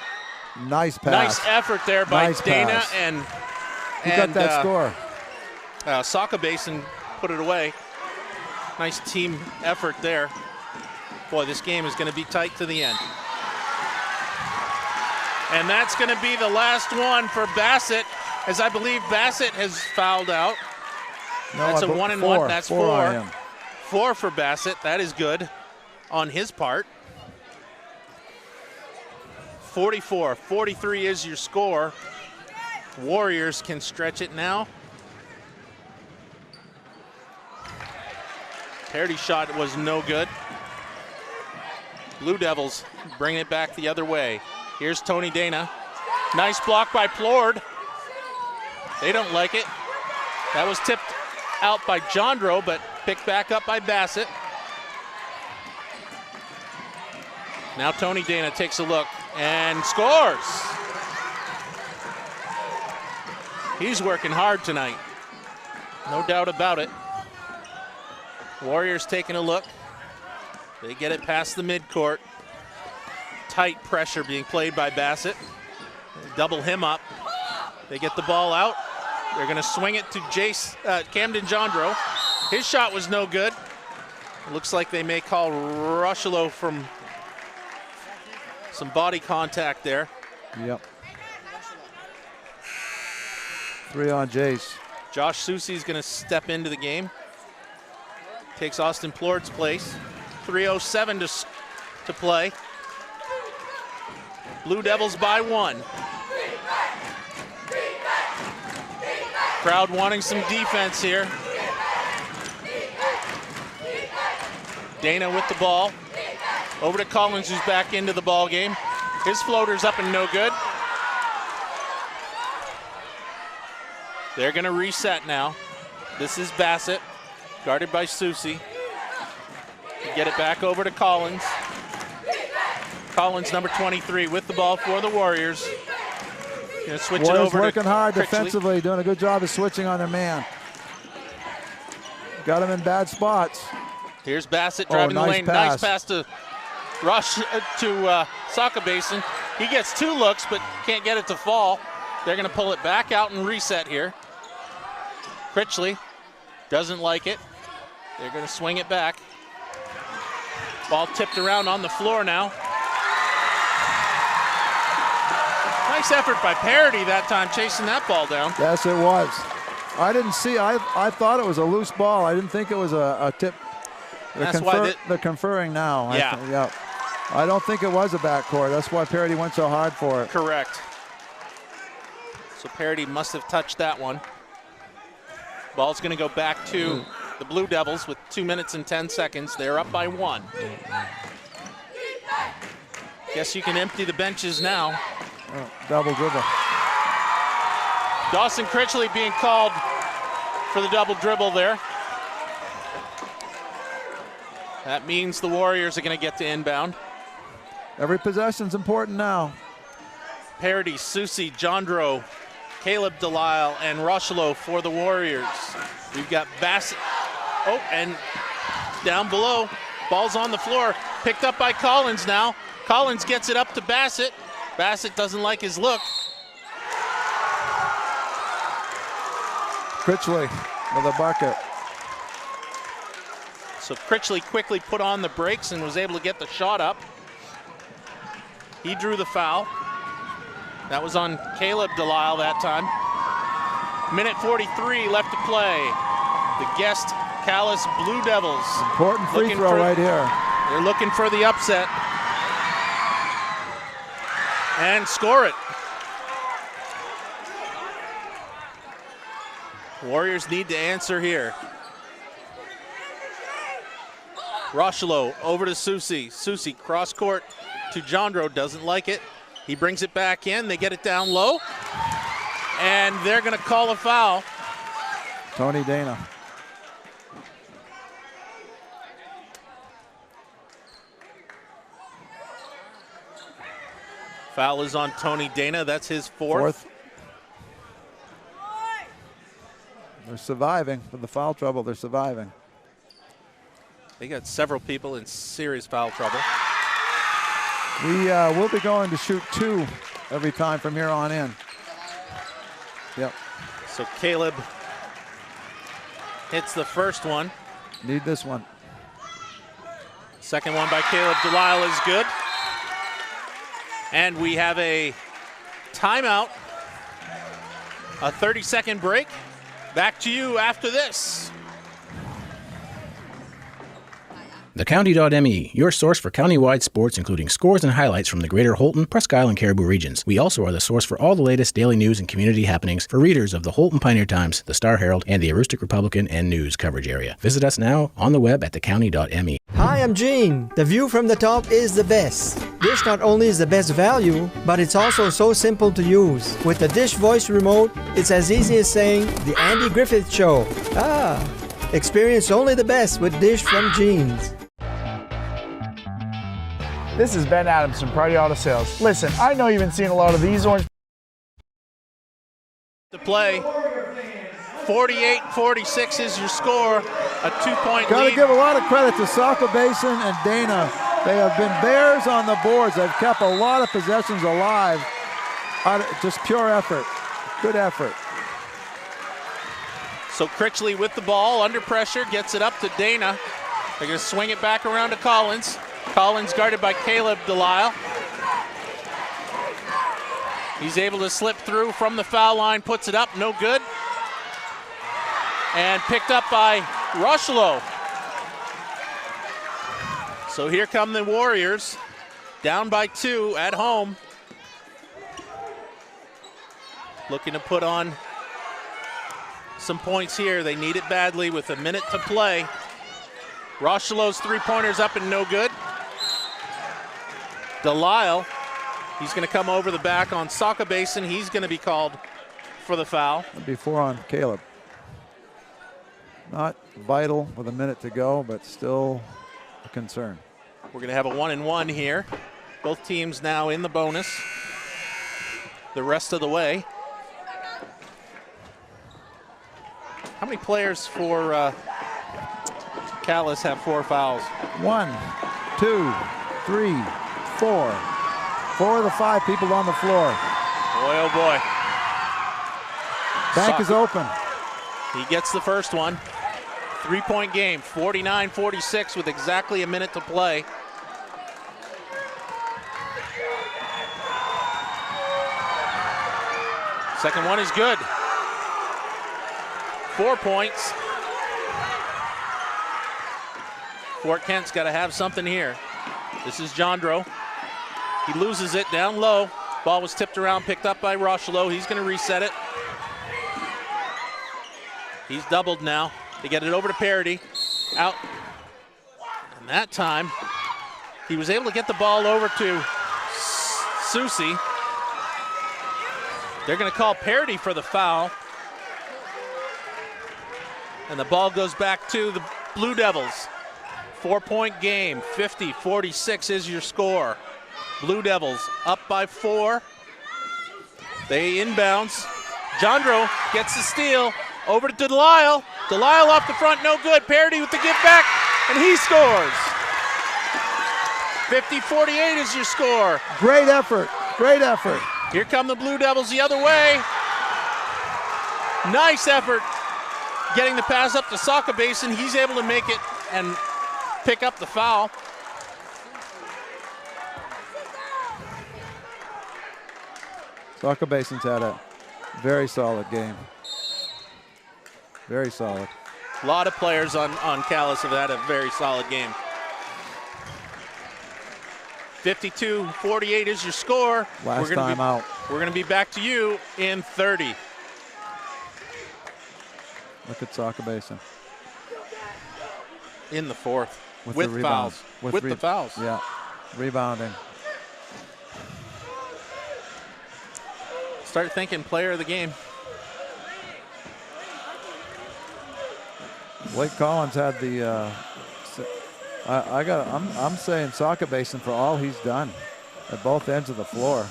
nice pass. Nice effort there by Dana pass. and Who got that score? Sokabasin put it away. Nice team effort there. Boy, this game is going to be tight to the end. And that's going to be the last one for Bassett, as I believe Bassett has fouled out. No, that's a 1-and-1. That's 4. 4 for Bassett. That is good on his part. 44-43 is your score. Warriors can stretch it now. Parody shot was no good. Blue Devils bring it back the other way. Here's Tony Dana. Nice block by Plord. They don't like it. That was tipped out by Jandro, but picked back up by Bassett. Now Tony Dana takes a look and scores. He's working hard tonight. No doubt about it. Warriors taking a look. They get it past the midcourt. Tight pressure being played by Bassett. They double him up. They get the ball out. They're going to swing it to Camden Jandro. His shot was no good. Looks like they may call Rocheleau from some body contact there. Yep. 3 on Jace. Josh Soucy's going to step into the game. Takes Austin Plord's place. 3:07 to play. Blue Devils by 1. Crowd wanting some defense here. Dana with the ball. Over to Collins, who's back into the ball game. His floater's up and no good. They're going to reset now. This is Bassett, guarded by Soucy. Get it back over to Collins. Collins, number 23, with the ball for the Warriors. Gonna switch it over working to hard Critchley. defensively, doing a good job of switching on their man. Got him in bad spots. Here's Bassett driving the lane. Nice pass to Sokabasin. He gets 2 looks, but can't get it to fall. They're going to pull it back out and reset here. Critchley doesn't like it. They're going to swing it back. Ball tipped around on the floor now. Nice effort by Parody that time, chasing that ball down. Yes, it was. I didn't see. I thought it was a loose ball. I didn't think it was a tip. They're conferring now. Yeah. I don't think it was a backcourt. That's why Parody went so hard for it. Correct. So Parody must have touched that one. Ball's going to go back to the Blue Devils with 2 minutes and 10 seconds. They're up by 1. Guess you can empty the benches now. Double dribble. Dawson Critchley being called for the double dribble there. That means the Warriors are going to get to inbound. Every possession's important now. Parody, Soucy, Jandro, Caleb Delisle, and Rocheleau for the Warriors. We've got Bassett. Oh, and down below, ball's on the floor. Picked up by Collins now. Collins gets it up to Bassett. Bassett doesn't like his look. Critchley with a bucket. So Critchley quickly put on the brakes and was able to get the shot up. He drew the foul. That was on Caleb Delisle that time. Minute 43 left to play. The guest Calais Blue Devils. Important free throw right here. They're looking for the upset. And score it. Warriors need to answer here. Rocheleau over to Susi. Susi cross court to Jandro, doesn't like it. He brings it back in, they get it down low. And they're gonna call a foul. Tony Dana. Foul is on Tony Dana, that's his fourth. They're surviving from the foul trouble, they're surviving. They got several people in serious foul trouble. We will be going to shoot 2 every time from here on in. Yep. So Caleb hits the first one. Need this one. Second one by Caleb Delisle is good. And we have a timeout, a 30-second break. Back to you after this. TheCounty.me, your source for countywide sports, including scores and highlights from the greater Holton, Presque Isle, and Caribou regions. We also are the source for all the latest daily news and community happenings for readers of the Holton Pioneer Times, the Star Herald, and the Aroostook Republican and News coverage area. Visit us now on the web at thecounty.me. Hi, I'm Gene. The view from the top is the best. Dish not only is the best value, but it's also so simple to use. With the Dish voice remote, it's as easy as saying, The Andy Griffith Show. Experience only the best with Dish from Gene's. This is Ben Adams from Priority Auto Sales. Listen, I know you've been seeing a lot of these orange. To play, 48-46 is your score, a 2-point lead. Got to give a lot of credit to Saco Basin and Dana. They have been bears on the boards. They've kept a lot of possessions alive. Just pure effort, good effort. So Critchley with the ball, under pressure, gets it up to Dana. They're going to swing it back around to Collins. Collins guarded by Caleb Delisle. He's able to slip through from the foul line, puts it up, no good. And picked up by Rocheleau. So here come the Warriors, down by 2 at home. Looking to put on some points here. They need it badly with a minute to play. Rocheleau's three-pointer's up and no good. Delisle, he's going to come over the back on Saco Basin. He's going to be called for the foul. Before on Caleb. Not vital with a minute to go, but still a concern. We're going to have a 1-and-1 here. Both teams now in the bonus the rest of the way. How many players for Calais have 4 fouls? 1, 2, 3, 4. 4 of the 5 people on the floor. Boy, oh boy. Bank is open. He gets the first one. 3-point game, 49-46 with exactly a minute to play. Second one is good. 4 points. Fort Kent's got to have something here. This is Jandro. He loses it down low. Ball was tipped around, picked up by Rocheleau. He's going to reset it. He's doubled now. They get it over to Parody. Out. And that time, he was able to get the ball over to Susi. They're going to call Parody for the foul. And the ball goes back to the Blue Devils. 4-point game, 50-46 is your score. Blue Devils up by 4. They inbounds. Jandro gets the steal over to Delisle. Delisle off the front, no good. Parody with the give back, and he scores. 50-48 is your score. Great effort, great effort. Here come the Blue Devils the other way. Nice effort getting the pass up to Saco Basin. He's able to make it and pick up the foul. Saco Basin's had a very solid game. Very solid. A lot of players on Calais have had a very solid game. 52-48 is your score. Last time out. We're going to be back to you in 30. Look at Saco Basin. In the fourth. With With the rebounds. fouls. With the fouls. Yeah. Rebounding. Start thinking player of the game. Blake Collins had the. I'm saying Saco Basin for all he's done at both ends of the floor.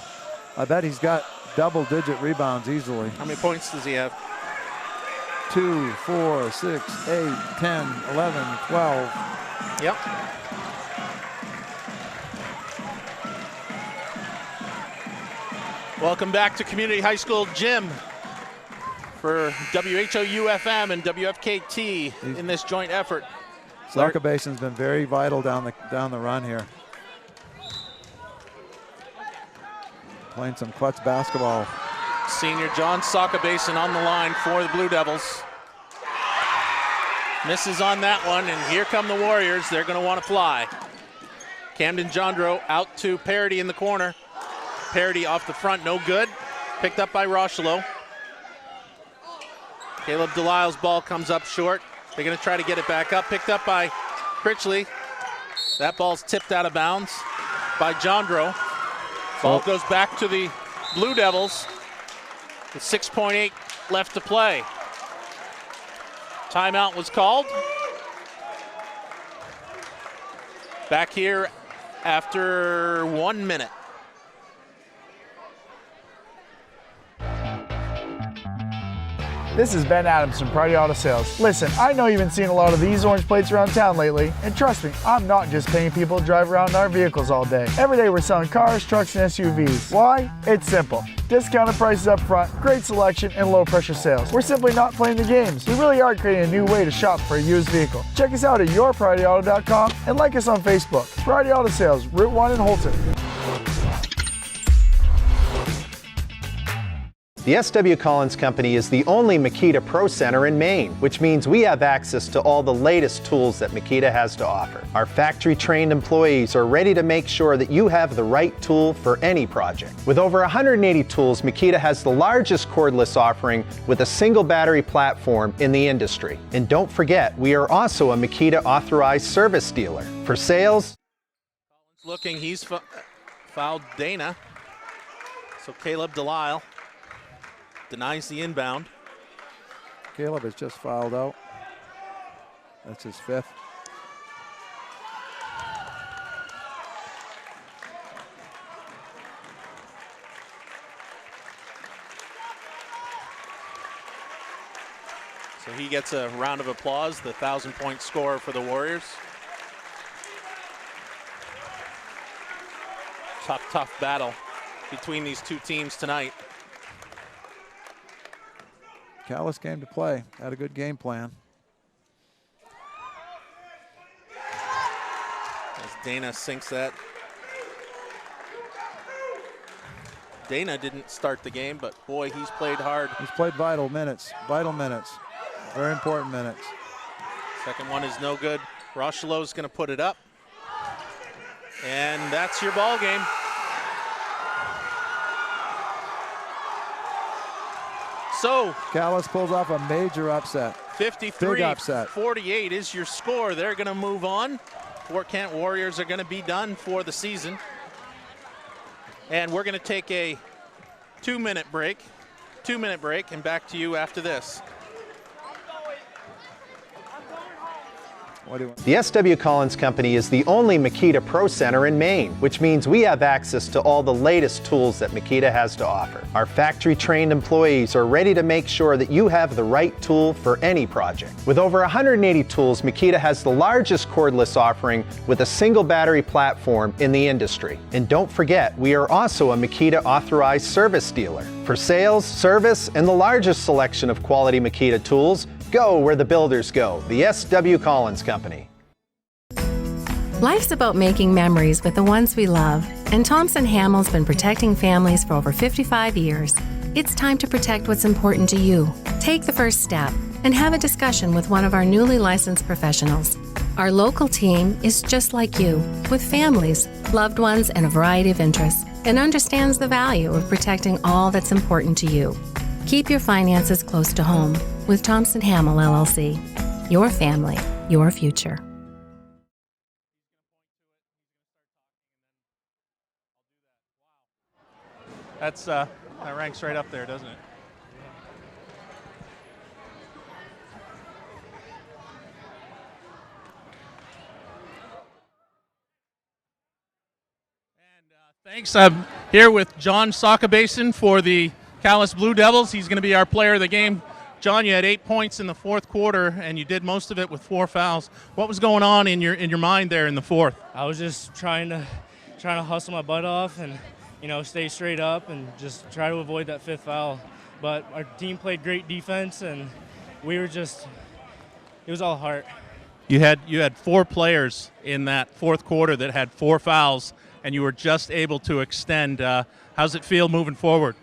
I bet he's got double-digit rebounds easily. How many points does he have? 2, 4, 6, 8, 10, 11, 12. Yep. Welcome back to Community High School Gym for WHOU-FM and WFKT in this joint effort. Saco Basin's been very vital down the run here. Playing some clutch basketball. Senior John Saco Basin on the line for the Blue Devils. Misses on that one, and here come the Warriors. They're going to want to fly. Camden Jondro out to Parody in the corner. Parody off the front, no good. Picked up by Rochelo. Caleb Delisle's ball comes up short. They're going to try to get it back up. Picked up by Critchley. That ball's tipped out of bounds by Jondro. Ball goes back to the Blue Devils with 6.8 left to play. Timeout was called. Back here after 1 minute. This is Ben Adams from Priority Auto Sales. Listen, I know you've been seeing a lot of these orange plates around town lately, and trust me, I'm not just paying people to drive around in our vehicles all day. Every day we're selling cars, trucks, and SUVs. Why? It's simple. Discounted prices up front, great selection, and low pressure sales. We're simply not playing the games. We really are creating a new way to shop for a used vehicle. Check us out at yourpriorityauto.com and like us on Facebook. Priority Auto Sales, Route 1 in Holton. The S.W. Collins Company is the only Makita Pro Center in Maine, which means we have access to all the latest tools that Makita has to offer. Our factory-trained employees are ready to make sure that you have the right tool for any project. With over 180 tools, Makita has the largest cordless offering with a single battery platform in the industry. And don't forget, we are also a Makita authorized service dealer. For sales, Looking, he's fouled Dana. So Caleb Delisle denies the inbound. Caleb has just fouled out. That's his fifth. So he gets a round of applause, the 1,000-point scorer for the Warriors. Tough battle between these two teams tonight. Calais came to play, had a good game plan. As Dana sinks that. Dana didn't start the game, but boy, he's played hard. He's played vital minutes, very important minutes. Second one is no good. Rochelo's going to put it up. And that's your ball game. So Calais pulls off a major upset. 53-48 is your score. They're going to move on. Fort Kent Warriors are going to be done for the season. And we're going to take a 2-minute break. 2-minute break, and back to you after this. What do you want? the S.W. Collins Company is the only Makita Pro Center in Maine, which means we have access to all the latest tools that Makita has to offer. Our factory-trained employees are ready to make sure that you have the right tool for any project. With over 180 tools, Makita has the largest cordless offering with a single battery platform in the industry. And don't forget, we are also a Makita authorized service dealer. For sales, service, and the largest selection of quality Makita tools, go where the builders go, the S.W. Collins Company. Life's about making memories with the ones we love, and Thompson Hamel's been protecting families for over 55 years. It's time to protect what's important to you. Take the first step and have a discussion with one of our newly licensed professionals. Our local team is just like you, with families, loved ones, and a variety of interests, and understands the value of protecting all that's important to you. Keep your finances close to home with Thompson Hamel LLC. Your family, your future. That ranks right up there, doesn't it? Thanks. I'm here with John Sakabason for the Calais Blue Devils. He's going to be our player of the game. John, you had 8 points in the fourth quarter, and you did most of it with 4 fouls. What was going on in your mind there in the fourth? I was just trying to hustle my butt off and stay straight up and just try to avoid that 5th foul. But our team played great defense, and it was all heart. You had 4 players in that fourth quarter that had 4 fouls, and you were just able to extend. How's it feel moving forward?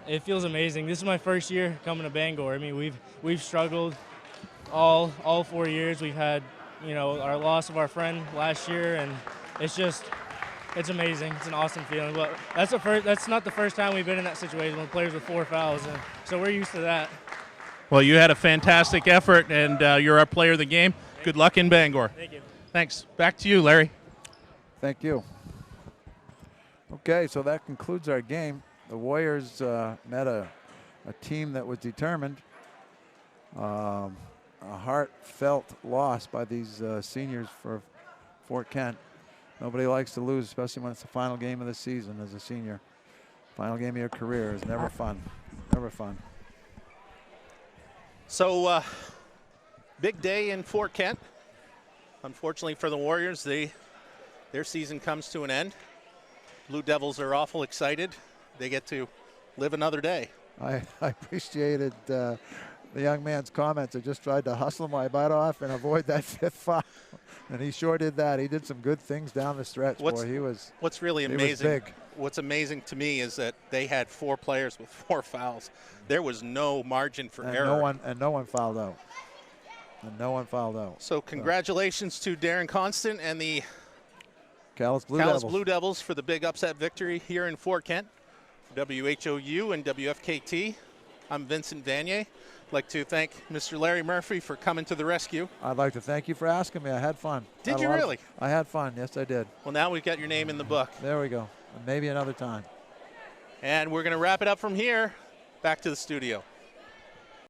It feels amazing. This is my first year coming to Bangor. I mean, we've struggled all 4 years. We've had our loss of our friend last year, and it's amazing. It's an awesome feeling. But that's not the first time we've been in that situation with players with 4 fouls, and so we're used to that. Well, you had a fantastic effort, and you're our player of the game. Good luck in Bangor. Thank you. Thanks. Back to you, Larry. Thank you. Okay, so that concludes our game. The Warriors met a team that was determined. A heartfelt loss by these seniors for Fort Kent. Nobody likes to lose, especially when it's the final game of the season as a senior. Final game of your career is never fun. Never fun. So, big day in Fort Kent. Unfortunately for the Warriors, their season comes to an end. Blue Devils are awful excited. They get to live another day. I appreciated the young man's comments. I just tried to hustle my butt off and avoid that 5th foul. And he sure did that. He did some good things down the stretch. What's really amazing, what's amazing to me is that they had 4 players with 4 fouls. There was no margin for error. No one fouled out. And no one fouled out. So congratulations to Darren Constant and the Calais Blue Devils for the big upset victory here in Fort Kent. For WHOU and WFKT, I'm Vincent Vanier. I'd like to thank Mr. Larry Murphy for coming to the rescue. I'd like to thank you for asking me. I had fun. Did you really? I had fun. Yes, I did. Well, now we've got your name in the book. There we go. Maybe another time. And we're going to wrap it up from here. Back to the studio.